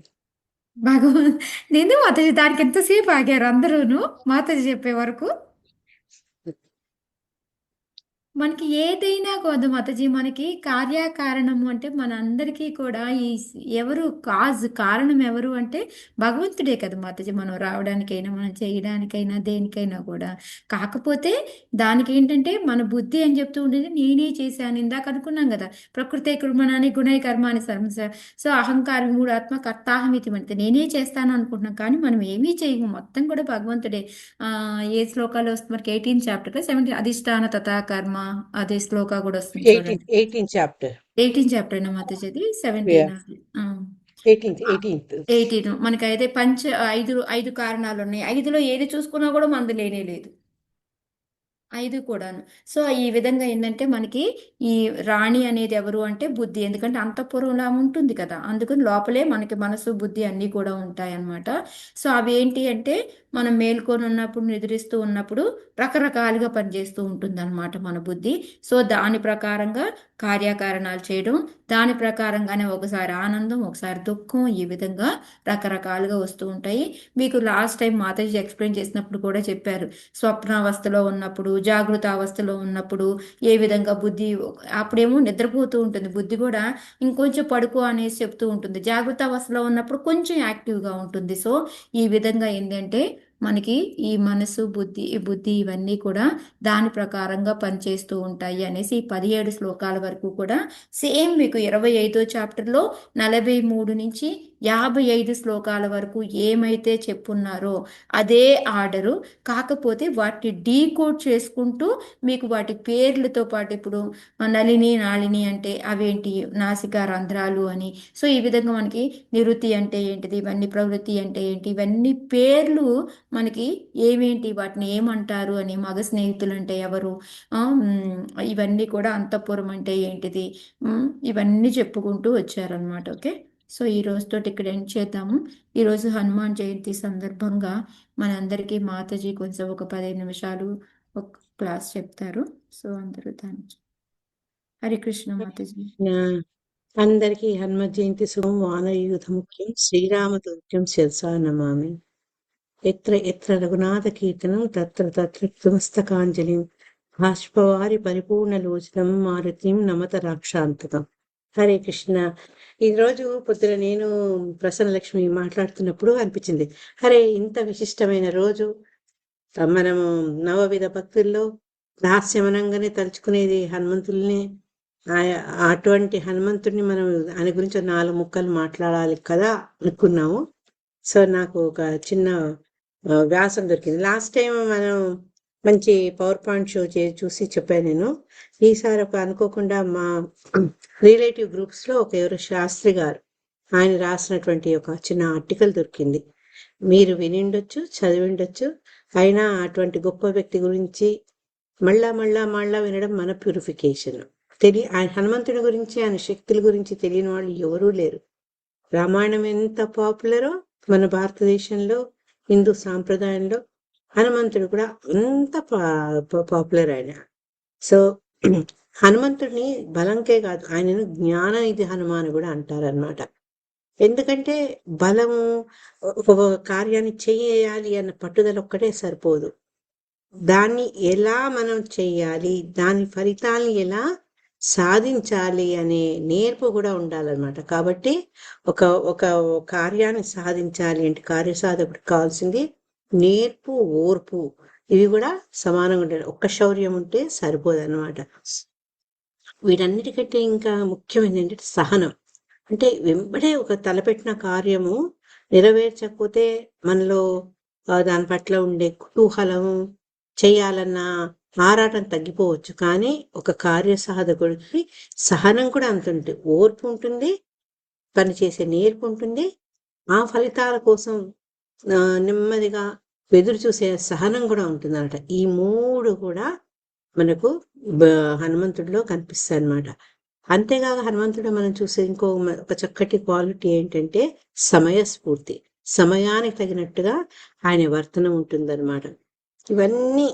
నేను మాతాజీ దానికి ఎంతసేపు ఆగారు అందరూను మాతాజీ చెప్పే వరకు. మనకి ఏదైనా కాదు మాతాజీ, మనకి కార్యకారణము అంటే మన అందరికీ కూడా ఎవరు కారణం ఎవరు అంటే భగవంతుడే కదా మాతాజీ. మనం రావడానికైనా మనం చేయడానికైనా దేనికైనా కూడా. కాకపోతే దానికి ఏంటంటే మన బుద్ధి అని చెప్తూ ఉండేది నేనే చేశాను. ఇందాక అనుకున్నాం కదా, ప్రకృతి కృమణాన్ని గుణై కర్మాని సర్మస. సో అహంకారం మూడు ఆత్మ కర్తాహమితి అంటే నేనే చేస్తాను అనుకుంటున్నాం, కానీ మనం ఏమీ చేయము, మొత్తం కూడా భగవంతుడే. ఏ శ్లోకాలు వస్తుంది మనకి 18th చాప్టర్ 17 అధిష్టాన తథా కర్మ, అదే శ్లోక కూడా వస్తుంది. 18th చాప్టర్ 18th చాప్టర్ అయినా మాతాజీ 18 మనకి అయితే ఐదు కారణాలు ఉన్నాయి. 5లో ఏది చూసుకున్నా కూడా మనది లేనే లేదు, 5 కూడాను. సో ఈ విధంగా ఏంటంటే మనకి ఈ రాణి అనేది ఎవరు అంటే బుద్ధి, ఎందుకంటే అంతఃపురంలా ఉంటుంది కదా, అందుకని లోపలే మనకి మనసు బుద్ధి అన్నీ కూడా ఉంటాయన్నమాట. సో అవి ఏంటి అంటే మనం మేల్కొని ఉన్నప్పుడు నిద్రిస్తూ ఉన్నప్పుడు రకరకాలుగా పనిచేస్తూ ఉంటుంది అనమాట మన బుద్ధి. సో దాని ప్రకారంగా కార్యకారణాలు చేయడం, దాని ప్రకారంగానే ఒకసారి ఆనందం, ఒకసారి దుఃఖం, ఈ విధంగా రకరకాలుగా వస్తూ ఉంటాయి. మీకు లాస్ట్ టైం మాతాజీ ఎక్స్ప్లెయిన్ చేసినప్పుడు కూడా చెప్పారు, స్వప్నావస్థలో ఉన్నప్పుడు, జాగృత అవస్థలో ఉన్నప్పుడు ఏ విధంగా బుద్ధి, అప్పుడేమో నిద్రపోతూ ఉంటుంది బుద్ధి కూడా, ఇంకొంచెం పడుకో అనేసి చెప్తూ ఉంటుంది. జాగృత అవస్థలో ఉన్నప్పుడు కొంచెం యాక్టివ్గా ఉంటుంది. సో ఈ విధంగా ఏంటంటే మనకి ఈ మనసు, బుద్ధి ఇవన్నీ కూడా దాని ప్రకారంగా పనిచేస్తూ ఉంటాయి అనేసి ఈ 17 శ్లోకాల వరకు కూడా సేమ్ మీకు 25వ చాప్టర్లో 43 నుంచి 55 శ్లోకాల వరకు ఏమైతే చెప్పున్నారో అదే ఆర్డరు. కాకపోతే వాటిని డీకోడ్ చేసుకుంటూ మీకు వాటి పేర్లతో పాటు, ఇప్పుడు నళిని, నాళిని అంటే అవేంటి, నాసికా రంధ్రాలు అని. సో ఈ విధంగా మనకి నివృత్తి అంటే ఏంటిది, ఇవన్నీ ప్రవృత్తి అంటే ఏంటి, ఇవన్నీ పేర్లు మనకి ఏమేంటి, వాటిని ఏమంటారు అని, మగ స్నేహితులు అంటే ఎవరు, ఇవన్నీ కూడా అంతఃపురం అంటే ఏంటిది, ఇవన్నీ చెప్పుకుంటూ వచ్చారనమాట. ఓకే, సో ఈ రోజుతో ఇక్కడ ఎండ్ చేద్దాము. ఈరోజు హనుమాన్ జయంతి సందర్భంగా మనందరికీ మాతాజీ కొంచెం ఒక 15 నిమిషాలు ఒక క్లాస్ చెప్తారు. సో అందరూ దాని హరే కృష్ణ మాతాజీ. అందరికీ హనుమ జయంతి శుభం. వానరయూథ ముఖ్యం శ్రీరామదూత్యం శిరసా నమామి. ఎత్ర ఎత్ర రఘునాథ కీర్తనం తత్ర తత్ర తుమస్తకాంజలిం బాష్పవారి పరిపూర్ణలోచనం మారుతిం నమత రాక్షాంతకం. హరే కృష్ణ. ఈరోజు పొద్దున నేను ప్రసన్నలక్ష్మి మాట్లాడుతున్నప్పుడు అనిపించింది, హరే ఇంత విశిష్టమైన రోజు, మనము నవవిధ భక్తుల్లో రహస్యమనంగానే తలుచుకునేది హనుమంతుల్ని. అటువంటి హనుమంతుడిని మనం ఆయన గురించి 4 ముక్కలు మాట్లాడాలి కదా అనుకున్నాము. సో నాకు ఒక చిన్న వ్యాసం దొరికింది. లాస్ట్ టైం మనం మంచి పవర్ పాయింట్ షో చూసి చెప్పాను నేను. ఈసారి ఒక అనుకోకుండా మా రిలేటివ్ గ్రూప్స్లో ఎవరు శాస్త్రి గారు ఆయన రాసినటువంటి ఒక చిన్న ఆర్టికల్ దొరికింది. మీరు వినిండొచ్చు, చదివిండొచ్చు. అయినా అటువంటి గొప్ప వ్యక్తి గురించి మళ్ళా వినడం మన ప్యూరిఫికేషన్. ఆయన హనుమంతుడి గురించి, ఆయన శక్తుల గురించి తెలియని వాళ్ళు ఎవరూ లేరు. రామాయణం ఎంత పాపులరో మన భారతదేశంలో హిందూ సాంప్రదాయంలో హనుమంతుడు కూడా అంత పాపులర్ ఆయన. సో హనుమంతుడిని బలంకే కాదు, ఆయనను జ్ఞాననిధి హనుమాన్ కూడా అంటారనమాట. ఎందుకంటే బలము, ఒక కార్యాన్ని చేయాలి అన్న పట్టుదల ఒక్కటే సరిపోదు, దాన్ని ఎలా మనం చెయ్యాలి, దాని ఫలితాన్ని ఎలా సాధించాలి అనే నేర్పు కూడా ఉండాలన్నమాట. కాబట్టి ఒక కార్యాన్ని సాధించాలి అంటే కార్యసాధకుడికి కావాల్సింది నేర్పు, ఓర్పు, ఇవి కూడా సమానంగా ఉండాలి. ఒక్క శౌర్యం ఉంటే సరిపోదు అన్నమాట. వీటన్నిటికంటే ఇంకా ముఖ్యమైనది ఏంటంటే సహనం. అంటే వెంబడే ఒక తలపెట్టిన కార్యము నెరవేర్చకపోతే మనలో దాని పట్ల ఉండే కుతూహలము, చేయాలన్న ఆరాటం తగ్గిపోవచ్చు. కానీ ఒక కార్యసాధకుడికి సహనం కూడా అంత ఉంటుంది, ఓర్పు ఉంటుంది, పనిచేసే నేర్పు ఉంటుంది, ఆ ఫలితాల కోసం నెమ్మదిగా ఎదురు చూసే సహనం కూడా ఉంటుంది అన్నమాట. ఈ 3 కూడా మనకు హనుమంతుడిలో కనిపిస్తాయి అన్నమాట. అంతేకాక హనుమంతుడు మనం చూసే ఒక చక్కటి క్వాలిటీ ఏంటంటే సమయస్ఫూర్తి. సమయానికి తగినట్టుగా ఆయన వర్తనం ఉంటుందన్నమాట. ఇవన్నీ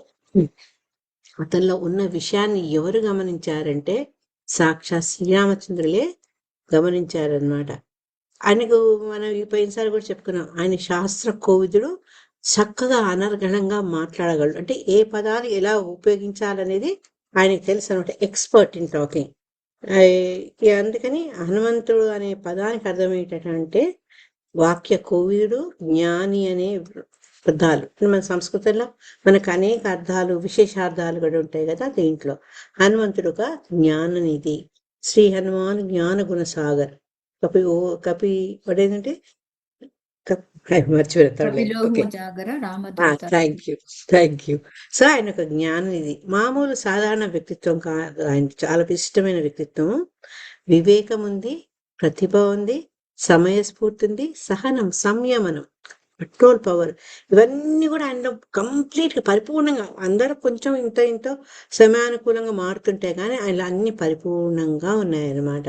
అతనిలో ఉన్న విషయాన్ని ఎవరు గమనించారంటే సాక్షాత్ శ్రీరామచంద్రులే గమనించారనమాట. ఆయనకు మనం పోయినసారి కూడా చెప్పుకున్నాం, ఆయన శాస్త్ర కోవిదుడు, చక్కగా అనర్గళంగా మాట్లాడగలడు. అంటే ఏ పదాలు ఎలా ఉపయోగించాలనేది ఆయనకు తెలుసు అనమాట, ఎక్స్పర్ట్ ఇన్ టాకింగ్. అందుకని హనుమంతుడు అనే పదానికి అర్థం ఏంటంటే వాక్య కోవిదుడు, జ్ఞాని అనే అర్థాలు. మన సంస్కృతంలో మనకు అనేక అర్థాలు, విశేషార్థాలు కూడా ఉంటాయి కదా. దీంట్లో హనుమంతుడు ఒక జ్ఞాననిధి. శ్రీ హనుమాన్ జ్ఞాన గుణ సాగర్. కపి పడేదంటే థ్యాంక్ యూ. సో ఆయన ఒక జ్ఞాననిధి, మామూలు సాధారణ వ్యక్తిత్వం కాదు. ఆయన చాలా విశిష్టమైన వ్యక్తిత్వం. వివేకం ఉంది, ప్రతిభ ఉంది, సమయస్ఫూర్తి ఉంది, సహనం, సంయమనం, కంట్రోల్ పవర్, ఇవన్నీ కూడా ఆయనలో కంప్లీట్గా పరిపూర్ణంగా. అందరూ కొంచెం ఇంతో సమయానుకూలంగా మారుతుంటాయి, కానీ ఆయన అన్ని పరిపూర్ణంగా ఉన్నాయన్నమాట.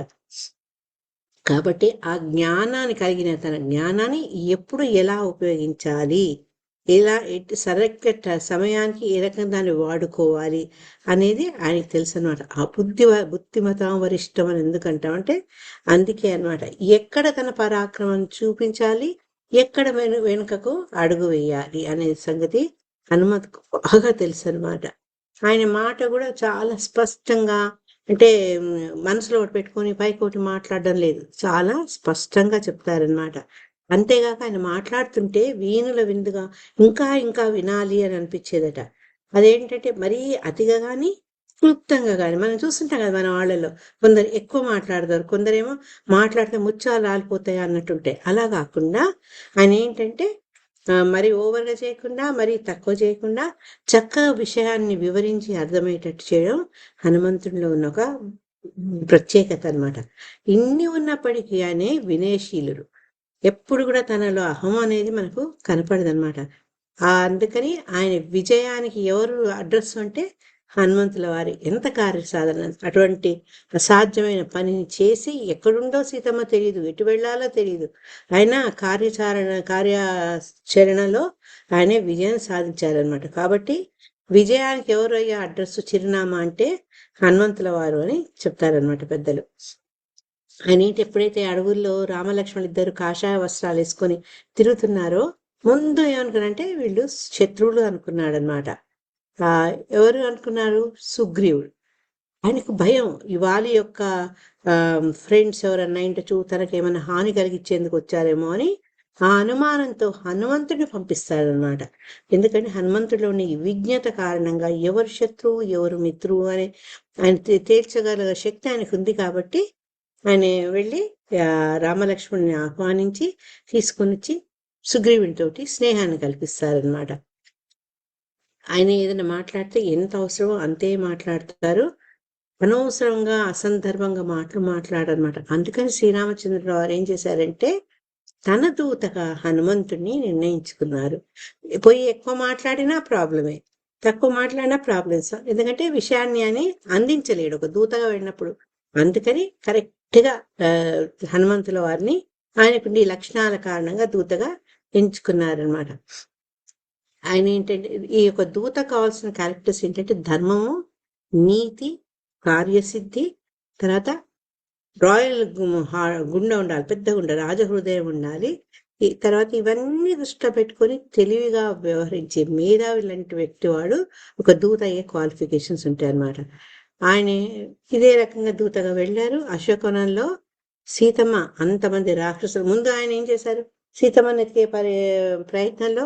కాబట్టి ఆ జ్ఞానాన్ని కలిగిన తన జ్ఞానాన్ని ఎప్పుడు ఎలా ఉపయోగించాలి సరైన సమయానికి ఏ రకంగా దాన్ని వాడుకోవాలి అనేది ఆయనకి తెలుసు అనమాట. ఆ బుద్ధిమతాం వరిష్టం అని ఎందుకంటామంటే అందుకే అనమాట. ఎక్కడ తన పరాక్రమం చూపించాలి, ఎక్కడ వెనుకకు అడుగు వేయాలి అనే సంగతి హనుమంతుకు బాగా తెలుసు అనమాట. ఆయన మాట కూడా చాలా స్పష్టంగా, అంటే మనసులో ఒకటి పెట్టుకొని పైకి ఒకటి మాట్లాడడం లేదు, చాలా స్పష్టంగా చెప్తారనమాట. అంతేగాక ఆయన మాట్లాడుతుంటే వీణుల విందుగా ఇంకా ఇంకా వినాలి అని అనిపించేదట. అదేంటంటే మరీ అతిగా కానీ క్లుప్తంగా కానీ మనం చూస్తుంటాం కదా మన వాళ్ళలో కొందరు ఎక్కువ మాట్లాడతారు, కొందరేమో మాట్లాడితే ముత్యాలు రాలిపోతాయి అన్నట్టుంటాయి. అలా కాకుండా ఆయన ఏంటంటే మరి ఓవర్గా చేయకుండా మరీ తక్కువ చేయకుండా చక్కగా విషయాన్ని వివరించి అర్థమయ్యేటట్టు చేయడం హనుమంతుడిలో ఉన్న ఒక ప్రత్యేకత అనమాట. ఇన్ని ఉన్నప్పటికీ ఆయనే వినయశీలుడు. ఎప్పుడు కూడా తనలో అహం అనేది మనకు కనపడదనమాట. అందుకని ఆయన విజయానికి ఎవరు అడ్రస్ అంటే హనుమంతుల వారి ఎంత కార్యసాధన. అటువంటి అసాధ్యమైన పనిని చేసి ఎక్కడుండో సీతమ్మ తెలియదు, ఎటు వెళ్ళాలో తెలియదు, ఆయన కార్యాచరణలో ఆయనే విజయం సాధించారనమాట. కాబట్టి విజయానికి ఎవరు అయ్యా అడ్రస్ చిరునామా అంటే హనుమంతుల వారు అని చెప్తారనమాట పెద్దలు. ఆయన ఏంటి ఎప్పుడైతే అడవుల్లో రామలక్ష్మణులు ఇద్దరు కాషాయ వస్త్రాలు వేసుకొని తిరుగుతున్నారో ముందు ఏమనుకున్నారంటే వీళ్ళు శత్రువులు అనుకున్నాడు అనమాట. ఎవరు అనుకున్నారు? సుగ్రీవుడు. ఆయనకు భయం, ఇవాళ యొక్క ఫ్రెండ్స్ ఎవరన్నా ఇంటూ తనకేమైనా హాని కలిగించేందుకు వచ్చారేమో అని ఆ అనుమానంతో హనుమంతుడిని పంపిస్తాడనమాట. ఎందుకంటే హనుమంతుడిలోని ఈ విజ్ఞత కారణంగా ఎవరు శత్రువు ఎవరు మిత్రువు అని ఆయన తేల్చగల శక్తి ఆయనకు ఉంది. కాబట్టి ఆయన వెళ్ళి రామలక్ష్మణుని ఆహ్వానించి తీసుకొని వచ్చి సుగ్రీవునితోటి స్నేహాన్ని కల్పిస్తారనమాట. ఆయన ఏదైనా మాట్లాడితే ఎంత అవసరమో అంతే మాట్లాడతారు, అనవసరంగా అసందర్భంగా మాట్లాడనమాట. అందుకని శ్రీరామచంద్రుడు వారు ఏం చేశారంటే తన దూతగా హనుమంతుడిని నిర్ణయించుకున్నారు. పోయి ఎక్కువ మాట్లాడినా ప్రాబ్లమే, తక్కువ మాట్లాడినా ప్రాబ్లమ్స్. ఎందుకంటే విషయాన్ని అని అందించలేడు ఒక దూతగా వెళ్ళినప్పుడు. అందుకని కరెక్ట్గా హనుమంతుల వారిని ఆయనకుండి లక్షణాల కారణంగా దూతగా ఎంచుకున్నారనమాట. ఆయన ఏంటంటే ఈ యొక్క దూత కావాల్సిన క్యారెక్టర్స్ ఏంటంటే ధర్మము, నీతి, కార్యసిద్ధి, తర్వాత రాయల్ గుండె ఉండాలి, పెద్ద గుండె, రాజహృదయం ఉండాలి. ఈ తర్వాత ఇవన్నీ దృష్టిలో పెట్టుకొని తెలివిగా వ్యవహరించే మేధావి లాంటి వ్యక్తి వాడు ఒక దూత అయ్యే క్వాలిఫికేషన్స్ ఉంటాయి అన్నమాట. ఆయన ఇదే రకంగా దూతగా వెళ్ళారు. అశోకవనంలో సీతమ్మ అంతమంది రాక్షసులు ముందు ఆయన ఏం చేశారు, సీతమ్మని ఎత్తికే ప్రయత్నంలో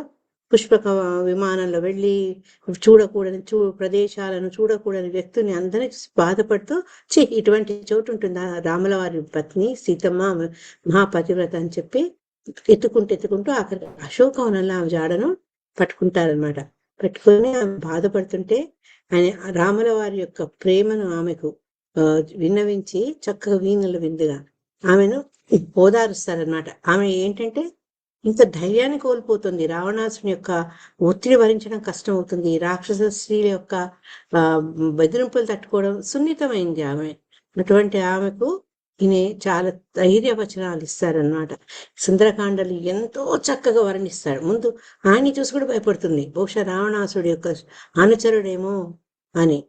పుష్పక విమానంలో వెళ్ళి చూడకూడని ప్రదేశాలను చూడకూడని వ్యక్తుల్ని అందరినీ బాధపడుతూ ఇటువంటి చోటు ఉంటుందా, రాముల వారి పత్ని సీతమ్మ మహాపతివ్రత అని చెప్పి ఎత్తుకుంటూ అక్కడ అశోకవనంలో ఆమె జాడను పట్టుకుంటారనమాట. పట్టుకొని ఆమె బాధపడుతుంటే ఆయన రాముల వారి యొక్క ప్రేమను ఆమెకు విన్నవించి చక్కగా వీణుల విందుగా ఆమెను ఓదారుస్తారనమాట. ఆమె ఏంటంటే ఇంత ధైర్యాన్ని కోల్పోతుంది, రావణాసుని యొక్క ఒత్తిడి భరించడం కష్టం అవుతుంది, రాక్షస స్త్రీల యొక్క బెదిరింపులు తట్టుకోవడం సున్నితమైంది ఆమె. అటువంటి ఆమెకు ఈయన చాలా ధైర్యవచనాలు ఇస్తారనమాట. సుందరకాండలు ఎంతో చక్కగా వర్ణిస్తాడు. ముందు ఆయన్ని చూసి కూడా భయపడుతుంది, బహుశా రావణాసుడి యొక్క అనుచరుడేమో అని.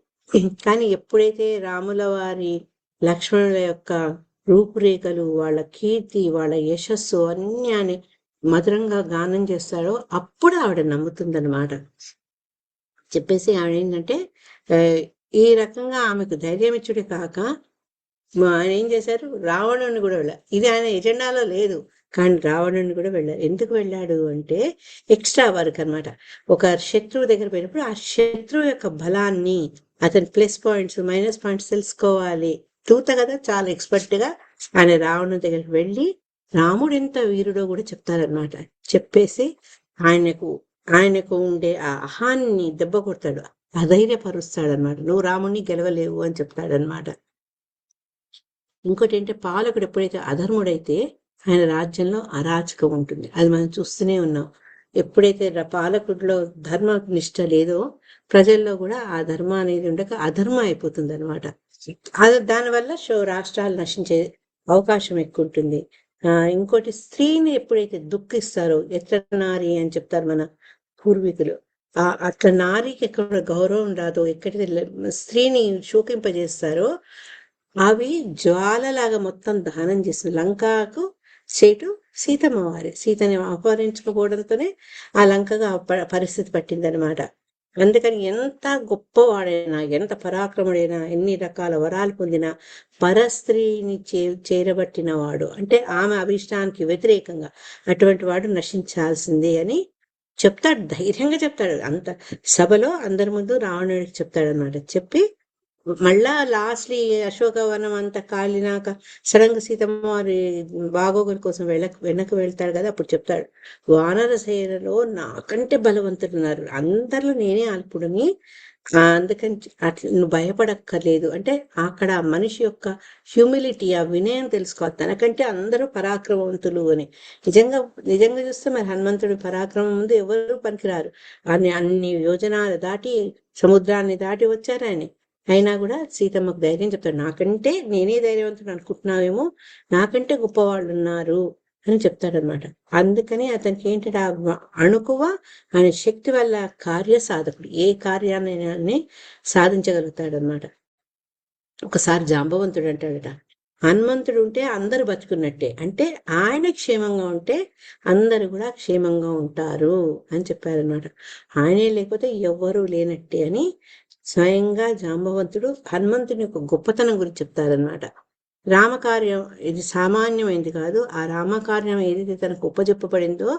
కానీ ఎప్పుడైతే రాముల వారి లక్ష్మణుల యొక్క రూపురేఖలు, వాళ్ళ కీర్తి, వాళ్ళ యశస్సు అన్నీ అని మధురంగా గానం చేస్తాడో అప్పుడు ఆవిడ నమ్ముతుందన్నమాట. చెప్పేసి ఆవిడ ఏంటంటే ఈ రకంగా ఆమెకు ధైర్యం ఇచ్చుడే కాక ఆయన ఏం చేశారు, రావణుని కూడా వెళ్ళారు. ఇది ఆయన ఎజెండాలో లేదు, కానీ రావణుని కూడా వెళ్ళారు. ఎందుకు వెళ్ళాడు అంటే ఎక్స్ట్రా వర్క్ అనమాట. ఒక శత్రువు దగ్గర పోయినప్పుడు ఆ శత్రువు యొక్క బలాన్ని, అతని ప్లస్ పాయింట్స్ మైనస్ పాయింట్స్ తెలుసుకోవాలి. దూత కదా, చాలా ఎక్స్పర్ట్ గా ఆయన రావణుని దగ్గరికి వెళ్ళి రాముడు ఎంత వీరుడో కూడా చెప్తారనమాట. చెప్పేసి ఆయనకు ఉండే ఆ అహాన్ని దెబ్బ కొడతాడు, అధైర్యపరుస్తాడనమాట. నువ్వు రాముడిని గెలవలేవు అని చెప్తాడనమాట. ఇంకోటి ఏంటంటే పాలకుడు ఎప్పుడైతే అధర్ముడైతే ఆయన రాజ్యంలో అరాచకం ఉంటుంది. అది మనం చూస్తూనే ఉన్నాం. ఎప్పుడైతే పాలకుడిలో ధర్మ నిష్ట లేదో ప్రజల్లో కూడా ఆ ధర్మ అనేది ఉండక అధర్మం అయిపోతుంది అనమాట. దానివల్ల రాష్ట్రాలు నశించే అవకాశం ఎక్కువ ఉంటుంది. ఇంకోటి స్త్రీని ఎప్పుడైతే దుఃఖిస్తారో, ఎత్రనారి అని చెప్తారు మన పూర్వీకులు. అట్లా నారికి ఎక్కడ గౌరవం రాదో, ఎక్కడైతే స్త్రీని శోకింపజేస్తారో అవి జ్వాలలాగా మొత్తం దహనం చేస్తుంది. లంకకు సేటు సీతమ్మ వారి సీతని అపహరించుకోవడంతోనే ఆ లంకగా పరిస్థితి పట్టిందనమాట. అందుకని ఎంత గొప్పవాడైనా, ఎంత పరాక్రముడైనా, ఎన్ని రకాల వరాలు పొందినా పరస్త్రీని చేరబట్టిన వాడు అంటే ఆమె అభిష్టానికి వ్యతిరేకంగా అటువంటి వాడు నశించాల్సిందే అని చెప్తాడు. ధైర్యంగా చెప్తాడు. అంత సభలో అందరి ముందు రావణుడికి చెప్తాడు అనమాట. చెప్పి మళ్ళా లాస్ట్లీ అశోకవనం అంతా కాలినాక సడన్గా సీతమ్మ వారి బాగోగుల కోసం వెనక్కి వెళ్తాడు కదా, అప్పుడు చెప్తాడు, వానర సేనలో నాకంటే బలవంతులు ఉన్నారు, అందరిలో నేనే అల్పుడిని, అందుకని అట్లా నువ్వు భయపడక్కర్లేదు అంటే అక్కడ మనిషి యొక్క హ్యూమిలిటీ, ఆ వినయం తెలుసుకోవాలి. తనకంటే అందరూ పరాక్రమవంతులు అని. నిజంగా చూస్తే మరి హనుమంతుడి పరాక్రమం ముందు ఎవరు పనికిరారు. అన్ని యోజనాలు దాటి సముద్రాన్ని దాటి వచ్చారు ఆయన. అయినా కూడా సీతమ్మకు ధైర్యం చెప్తాడు. నాకంటే నేనే ధైర్యవంతుడు అనుకుంటున్నావేమో, నాకంటే గొప్పవాళ్ళు ఉన్నారు అని చెప్తాడనమాట. అందుకని అతనికి ఏంటంటే అణుకువ ఆయన శక్తి వల్ల కార్యసాధకుడు, ఏ కార్యాన్ని సాధించగలుగుతాడనమాట. ఒకసారి జాంబవంతుడు అంటాడట, హనుమంతుడు ఉంటే అందరూ బతుకున్నట్టే, అంటే ఆయన క్షేమంగా ఉంటే అందరూ కూడా క్షేమంగా ఉంటారు అని చెప్పారనమాట. ఆయనే లేకపోతే ఎవ్వరూ లేనట్టే అని స్వయంగా జాంబవంతుడు హనుమంతుని యొక్క గొప్పతనం గురించి చెప్తారనమాట. రామకార్యం ఇది సామాన్యమైనది కాదు. ఆ రామకార్యం ఏదైతే తనకు ఉపజెప్పబడిందో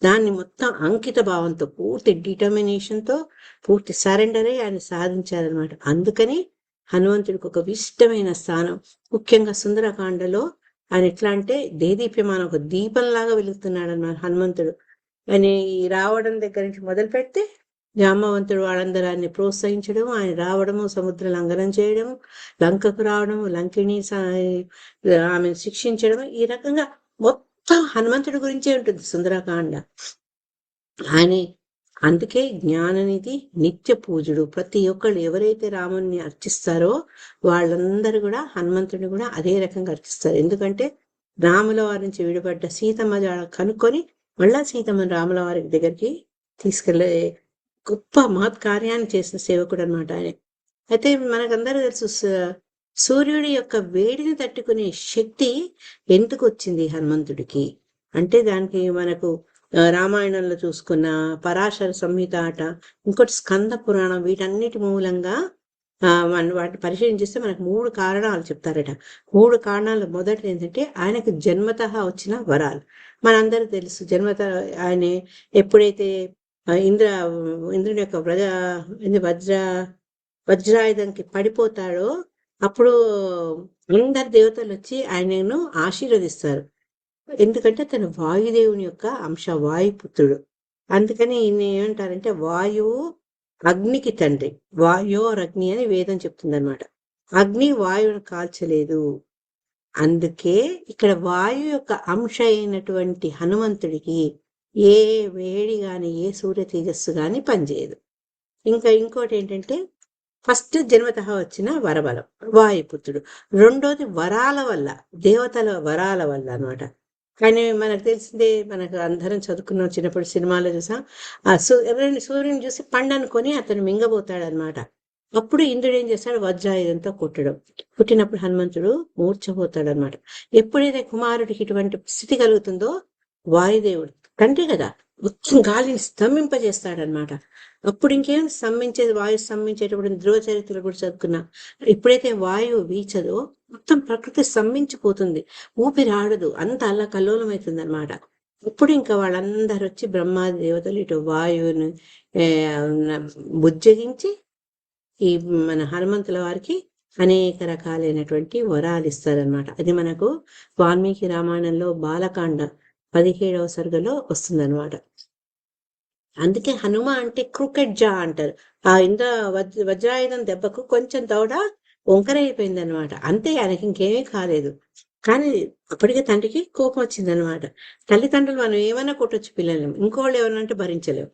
దాన్ని మొత్తం అంకిత భావంతో, పూర్తి డిటర్మినేషన్తో, పూర్తి సరెండర్ అయి ఆయన సాధించారనమాట. అందుకని హనుమంతుడికి ఒక ఇష్టమైన స్థానం. ముఖ్యంగా సుందరకాండలో ఆయన ఎట్లా అంటే దేదీప్యమాన ఒక దీపంలాగా వెలుగుతున్నాడు అన్నమాట హనుమంతుడు. ఆయన రావడం దగ్గర నుంచి మొదలు పెడితే జాంబవంతుడు వాళ్ళందరాన్ని ప్రోత్సహించడం, ఆయన రావడము, సముద్ర లంఘనం చేయడము, లంకకు రావడము, లంకిని ఆమెను శిక్షించడం, ఈ రకంగా మొత్తం హనుమంతుడి గురించే ఉంటుంది సుందరకాండ. ఆయన అందుకే జ్ఞాననిధి, నిత్య పూజుడు. ప్రతి ఒక్కళ్ళు ఎవరైతే రాముని అర్చిస్తారో వాళ్ళందరూ కూడా హనుమంతుడిని కూడా అదే రకంగా అర్చిస్తారు. ఎందుకంటే రాముల వారి నుంచి విడిపడ్డ సీతమ్మ కనుక్కొని మళ్ళా సీతమ్మని రాముల వారి దగ్గరికి తీసుకెళ్ళే గొప్ప మహత్ కార్యాన్ని చేసిన సేవకుడు అనమాట ఆయన. అయితే మనకందరూ తెలుసు, సూర్యుడి యొక్క వేడిని తట్టుకునే శక్తి ఎందుకు వచ్చింది హనుమంతుడికి అంటే దానికి మనకు రామాయణంలో చూసుకున్న పరాశర సంహిత ఆట, ఇంకోటి స్కంద పురాణం, వీటన్నిటి మూలంగా వాటిని పరిశీలన చేస్తే మనకు 3 కారణాలు చెప్తారట. 3 కారణాలు మొదటి ఏంటంటే ఆయనకు జన్మతః వచ్చిన వరాలు. మనందరూ తెలుసు ఆయన ఎప్పుడైతే ఇంద్రుని యొక్క వజ్రాయుధంకి పడిపోతాడో అప్పుడు అందరు దేవతలు వచ్చి ఆయనను ఆశీర్వదిస్తారు. ఎందుకంటే తను వాయుదేవుని యొక్క అంశ, వాయుపుత్రుడు. అందుకని ఈయన ఏమంటారంటే వాయువు అగ్నికి తండ్రి, వాయోరగ్ని అని వేదం చెప్తుందన్నమాట. అగ్ని వాయువును కాల్చలేదు. అందుకే ఇక్కడ వాయు యొక్క అంశ అయినటువంటి హనుమంతుడికి ఏ వేడి గాని, ఏ సూర్య తేజస్సు గాని పనిచేయదు. ఇంకోటి ఏంటంటే ఫస్ట్ జన్మతః వచ్చిన వరబలం, వాయుపుత్రుడు. రెండోది వరాల వల్ల, దేవతల వరాల వల్ల అనమాట. కానీ మనకు తెలిసిందే, మనకు అందరం చదువుకున్నాం, చిన్నప్పుడు సినిమాలో చూసాం, ఆ సూర్యుని చూసి పండనుకొని అతను మింగబోతాడనమాట. అప్పుడు ఇంద్రుడు ఏం చేస్తాడు, వజ్రాయుధంతో పుట్టినప్పుడు హనుమంతుడు మూర్ఛపోతాడనమాట. ఎప్పుడైతే కుమారుడికి ఇటువంటి స్థితి కలుగుతుందో వాయుదేవుడు తండ్రి కదా, మొత్తం గాలిని స్తంభింపజేస్తాడనమాట. అప్పుడు ఇంకేం వాయువు స్తంభించేటప్పుడు ధ్రువ చరిత్రలు కూడా చదువుకున్నా. ఎప్పుడైతే వాయువు వీచదో మొత్తం ప్రకృతి స్తంభించిపోతుంది, ఊపిరి ఆడదు, అంత అలా కల్లోలం అవుతుంది అనమాట. ఇప్పుడు ఇంకా వాళ్ళందరూ వచ్చి బ్రహ్మాది దేవతలు ఇటు వాయువుని బుజ్జగించి ఈ మన హనుమంతుల వారికి అనేక రకాలైనటువంటి వరాలు ఇస్తారనమాట. అది మనకు వాల్మీకి రామాయణంలో బాలకాండ 17వ సర్గలో వస్తుందన్నమాట. అందుకే హనుమ అంటే క్రూకెట్ జా అంటారు. ఆ వజ్రాయుధం దెబ్బకు కొంచెం దౌడ వంకరైపోయింది అనమాట. అంతే, ఆయనకి ఇంకేమీ కాలేదు. కానీ అప్పటికే తండ్రికి కోపం వచ్చిందనమాట. తల్లిదండ్రులు మనం ఏమైనా కొట్టొచ్చు పిల్లలు, ఇంకోళ్ళు ఏమన్నా అంటే భరించలేవు.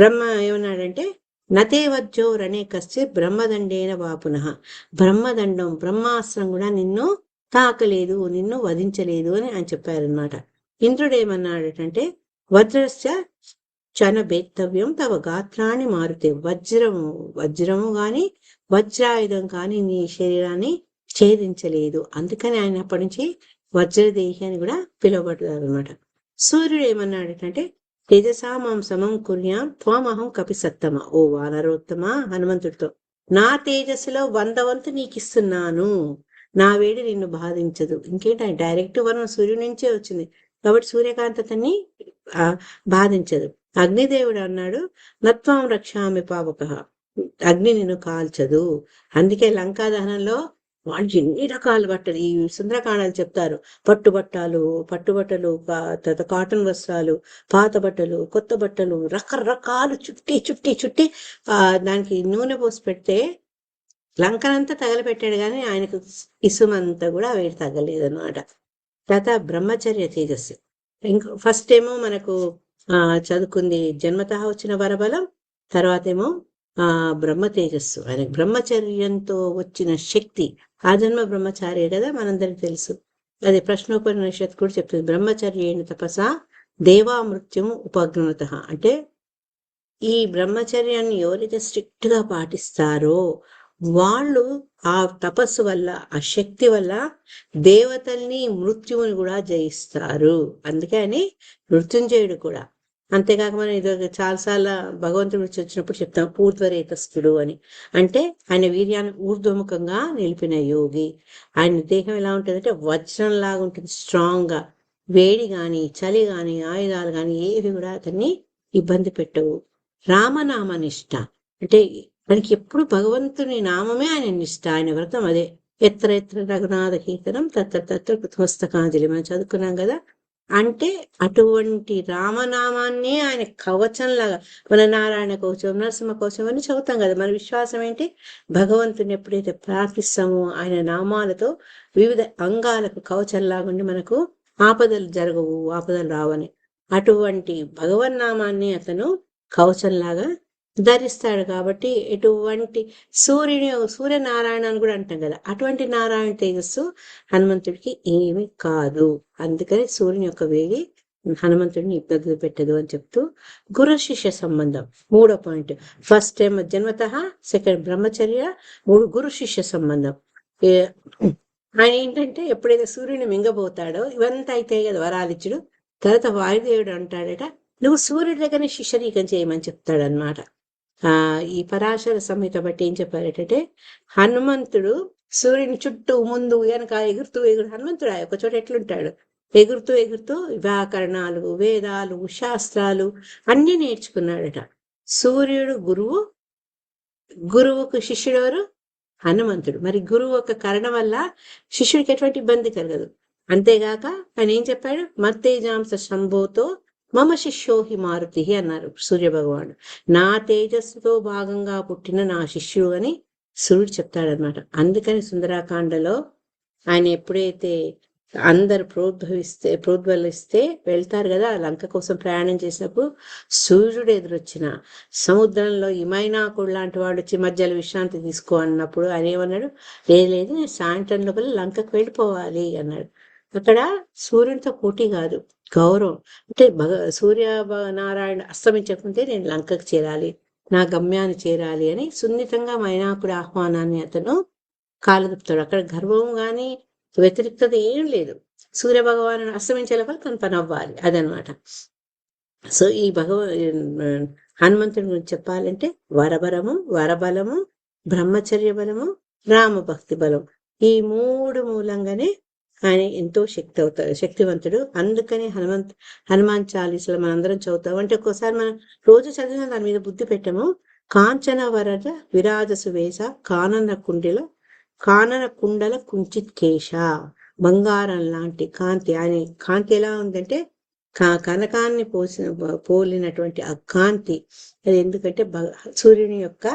బ్రహ్మ ఏమన్నాడంటే నతే వజ్జోరనే కస్తే బ్రహ్మదండేన వాపునః, బ్రహ్మదండం బ్రహ్మాస్త్రం కూడా నిన్ను తాకలేదు, నిన్ను వధించలేదు అని ఆయన చెప్పారనమాట. ఇంద్రుడు ఏమన్నాడటంటే వజ్రస్య చనబెత్తవ్యం తవ గాత్రాన్ని మారుతే వజ్రము గాని వజ్రాయుధం కానీ నీ శరీరాన్ని ఛేదించలేదు. అందుకని ఆయన అప్పటి నుంచి వజ్రదేహి అని కూడా పిలువబడ్డారు అనమాట. సూర్యుడు ఏమన్నాడంటే తేజసా మాం సమం కుర్యాం త్వామహం కపి సత్తమ. ఓ వానరోత్తమ హనుమంతుడితో, నా తేజస్సులో 100 వంతు నీకు ఇస్తున్నాను, నా వేడి నిన్ను బాధించదు. ఇంకేంటి, డైరెక్ట్ వరం సూర్యుడి నుంచే వచ్చింది కాబట్టి సూర్యకాంతని బాధించదు. అగ్నిదేవుడు అన్నాడు నత్వం రక్షామి పావక, అగ్ని నిన్ను కాల్చదు. అందుకే లంకా దహనంలో వాళ్ళు ఎన్ని రకాల బట్టలు, ఈ సుందరకాండాలు చెప్తారు, పట్టుబట్టలు, తర్వాత కాటన్ వస్త్రాలు, పాత బట్టలు, కొత్త బట్టలు, రకరకాలు చుట్టి దానికి నూనె పోసి పెడితే లంకనంతా తగలపెట్టాడు కానీ ఆయనకు ఇసుమంతా కూడా వేడి తగ్గలేదు అనమాట. తర్వాత బ్రహ్మచర్య తేజస్సు. ఫస్ట్ ఏమో మనకు చదువుకుంది జన్మత వచ్చిన వరబలం, తర్వాత ఏమో బ్రహ్మ తేజస్సు. ఆయనకు బ్రహ్మచర్యంతో వచ్చిన శక్తి. ఆ జన్మ బ్రహ్మచార్యే కదా మనందరికి తెలుసు. అది ప్రశ్నోపనిషత్తు కూడా చెప్తుంది, బ్రహ్మచర్యేణ తపసా దేవామృత్యం ఉపగ్రమత. అంటే ఈ బ్రహ్మచర్యాన్ని ఎవరైతే స్ట్రిక్ట్ గా పాటిస్తారో వాళ్ళు ఆ తపస్సు వల్ల, ఆ శక్తి వల్ల దేవతల్ని మృత్యువుని కూడా జయిస్తారు. అందుకే అని మృత్యుంజయుడు కూడా. అంతేకాక మనం ఇది చాలాసార్లు భగవంతుడి గురించి వచ్చినప్పుడు చెప్తాం ఊర్ధ్వరేతస్థుడు అని. అంటే ఆయన వీర్యాన్ని ఊర్ధ్వముఖంగా నిలిపిన యోగి. ఆయన దేహం ఎలా ఉంటుందంటే వజ్రం లాగా ఉంటుంది, స్ట్రాంగ్ గా. వేడి గాని చలి గాని ఆయుధాలు గాని ఏవి కూడా అతన్ని ఇబ్బంది పెట్టవు. రామనామ నిష్ట అంటే మనకి ఎప్పుడు భగవంతుని నామమే ఆయన నిష్ట, ఆయన వ్రతం అదే. ఎత్ర రఘునాథ కీర్తనం తత్ర కృతమస్తకాంజలి మనం చదువుకున్నాం కదా. అంటే అటువంటి రామనామాన్నే ఆయన కవచంలాగా, మన నారాయణ కవచం, నరసింహ కవచం అని చదువుతాం కదా. మన విశ్వాసం ఏంటి, భగవంతుని ఎప్పుడైతే ప్రార్థిస్తామో ఆయన నామాలతో వివిధ అంగాలకు కవచంలాగా ఉండి మనకు ఆపదలు జరగవు, ఆపదలు రావని. అటువంటి భగవన్నామాన్ని అతను కవచంలాగా ధరిస్తాడు. కాబట్టి ఎటువంటి సూర్యనారాయణ అని కూడా అంటాం కదా, అటువంటి నారాయణ తేజస్సు హనుమంతుడికి ఏమి కాదు. అందుకని సూర్యుని యొక్క వేడి హనుమంతుడిని ఇబ్బంది పెట్టదు అని చెప్తూ గురు శిష్య సంబంధం 3వ పాయింట్. ఫస్ట్ ఏమో జన్మత, సెకండ్ బ్రహ్మచర్య, 3 గురు శిష్య సంబంధం. ఆయన ఏంటంటే ఎప్పుడైతే సూర్యుని మింగబోతాడో ఇవంతా అయితే కదా వరాలిచ్చుడు. తర్వాత వాయుదేవుడు అంటాడట నువ్వు సూర్యుడి దగ్గరనే శిష్యరీకం చేయమని చెప్తాడు అనమాట. ఈ పరాశర సంహిత బట్టి ఏం చెప్పారంటే హనుమంతుడు సూర్యుని చుట్టూ ముందు వెనక ఎగురుతూ హనుమంతుడు ఒక చోట ఎట్లుంటాడు, ఎగురుతూ వ్యాకరణాలు, వేదాలు, శాస్త్రాలు అన్ని నేర్చుకున్నాడట. సూర్యుడు గురువుకు శిష్యుడు ఎవరు, హనుమంతుడు. మరి గురువు ఒక కారణం వల్ల శిష్యుడికి ఎటువంటి ఇబ్బంది కలగదు. అంతేగాక ఆయన ఏం చెప్పాడు, మత్తేజాంస శంభోతో మమ శిష్యోహి మారుతి అన్నారు సూర్య భగవానుడు. నా తేజస్సుతో భాగంగా పుట్టిన నా శిష్యుడు అని సూర్యుడు చెప్తాడనమాట. అందుకని సుందరాకాండలో ఆయన ఎప్పుడైతే అందరు ప్రోద్బలిస్తే వెళ్తారు కదా లంక కోసం ప్రయాణం చేసినప్పుడు, సూర్యుడు ఎదురొచ్చిన సముద్రంలో ఈ మైనాకుడు లాంటి వాడు వచ్చి మధ్యలో విశ్రాంతి తీసుకో అన్నప్పుడు ఆయన ఏమన్నాడు, లేదు నేను సాయంత్రం లోపల లంకకు వెళ్ళిపోవాలి అన్నాడు. అక్కడ సూర్యుడితో పోటీ కాదు, గౌరవం. అంటే సూర్య నారాయణ అస్తమించకుంటే నేను లంకకు చేరాలి, నా గమ్యాన్ని చేరాలి అని సున్నితంగా మైనాకుడి ఆహ్వానాన్ని అతను కాలదుపుతాడు. అక్కడ గర్వం గాని వ్యతిరేక్తత ఏం లేదు. సూర్య భగవాను అస్తమించే లోపల తన పని అవ్వాలి, అదనమాట. సో ఈ హనుమంతుడి గురించి చెప్పాలంటే వరబలము, బ్రహ్మచర్య బలము, రామభక్తి బలం, ఈ 3 మూలంగానే ఆయన ఎంతో శక్తివంతుడు. అందుకని హనుమాన్ చాలీసాలో మనందరం చదువుతాం. అంటే ఒక్కోసారి మనం రోజు చదివిన దాని మీద బుద్ధి పెట్టము. కాంచన వరద విరాజసు వేష కానన కుండల కుంచిత్ కేశ, బంగారం లాంటి కాంతి. ఆయన కాంతి ఎలా ఉందంటే కనకాన్ని పోలినటువంటి ఆ కాంతి. అది ఎందుకంటే సూర్యుని యొక్క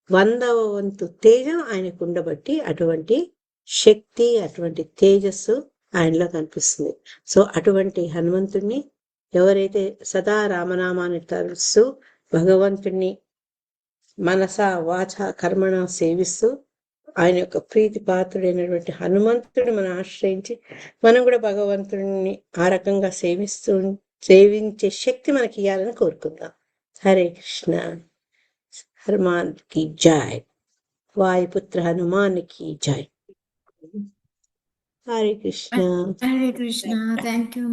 100వ వంతు తేజం ఆయనకు ఉండబట్టి అటువంటి శక్తి, అటువంటి తేజస్సు ఆయనలో కనిపిస్తుంది. సో అటువంటి హనుమంతుడిని ఎవరైతే సదా రామనామాన్ని తలుస్తూ భగవంతుడిని మనస వాచ కర్మణ సేవిస్తూ ఆయన యొక్క ప్రీతి పాత్రుడైనటువంటి హనుమంతుడిని మనం ఆశ్రయించి మనం కూడా భగవంతుడిని ఆ రకంగా సేవించే శక్తి మనకి ఇవ్వాలని కోరుకుందాం. हरे कृष्णा। हनुमान की जय। वायुपुत्र हनुमान की जय। हरे कृष्णा। హరే కృష్ణ. Thank you.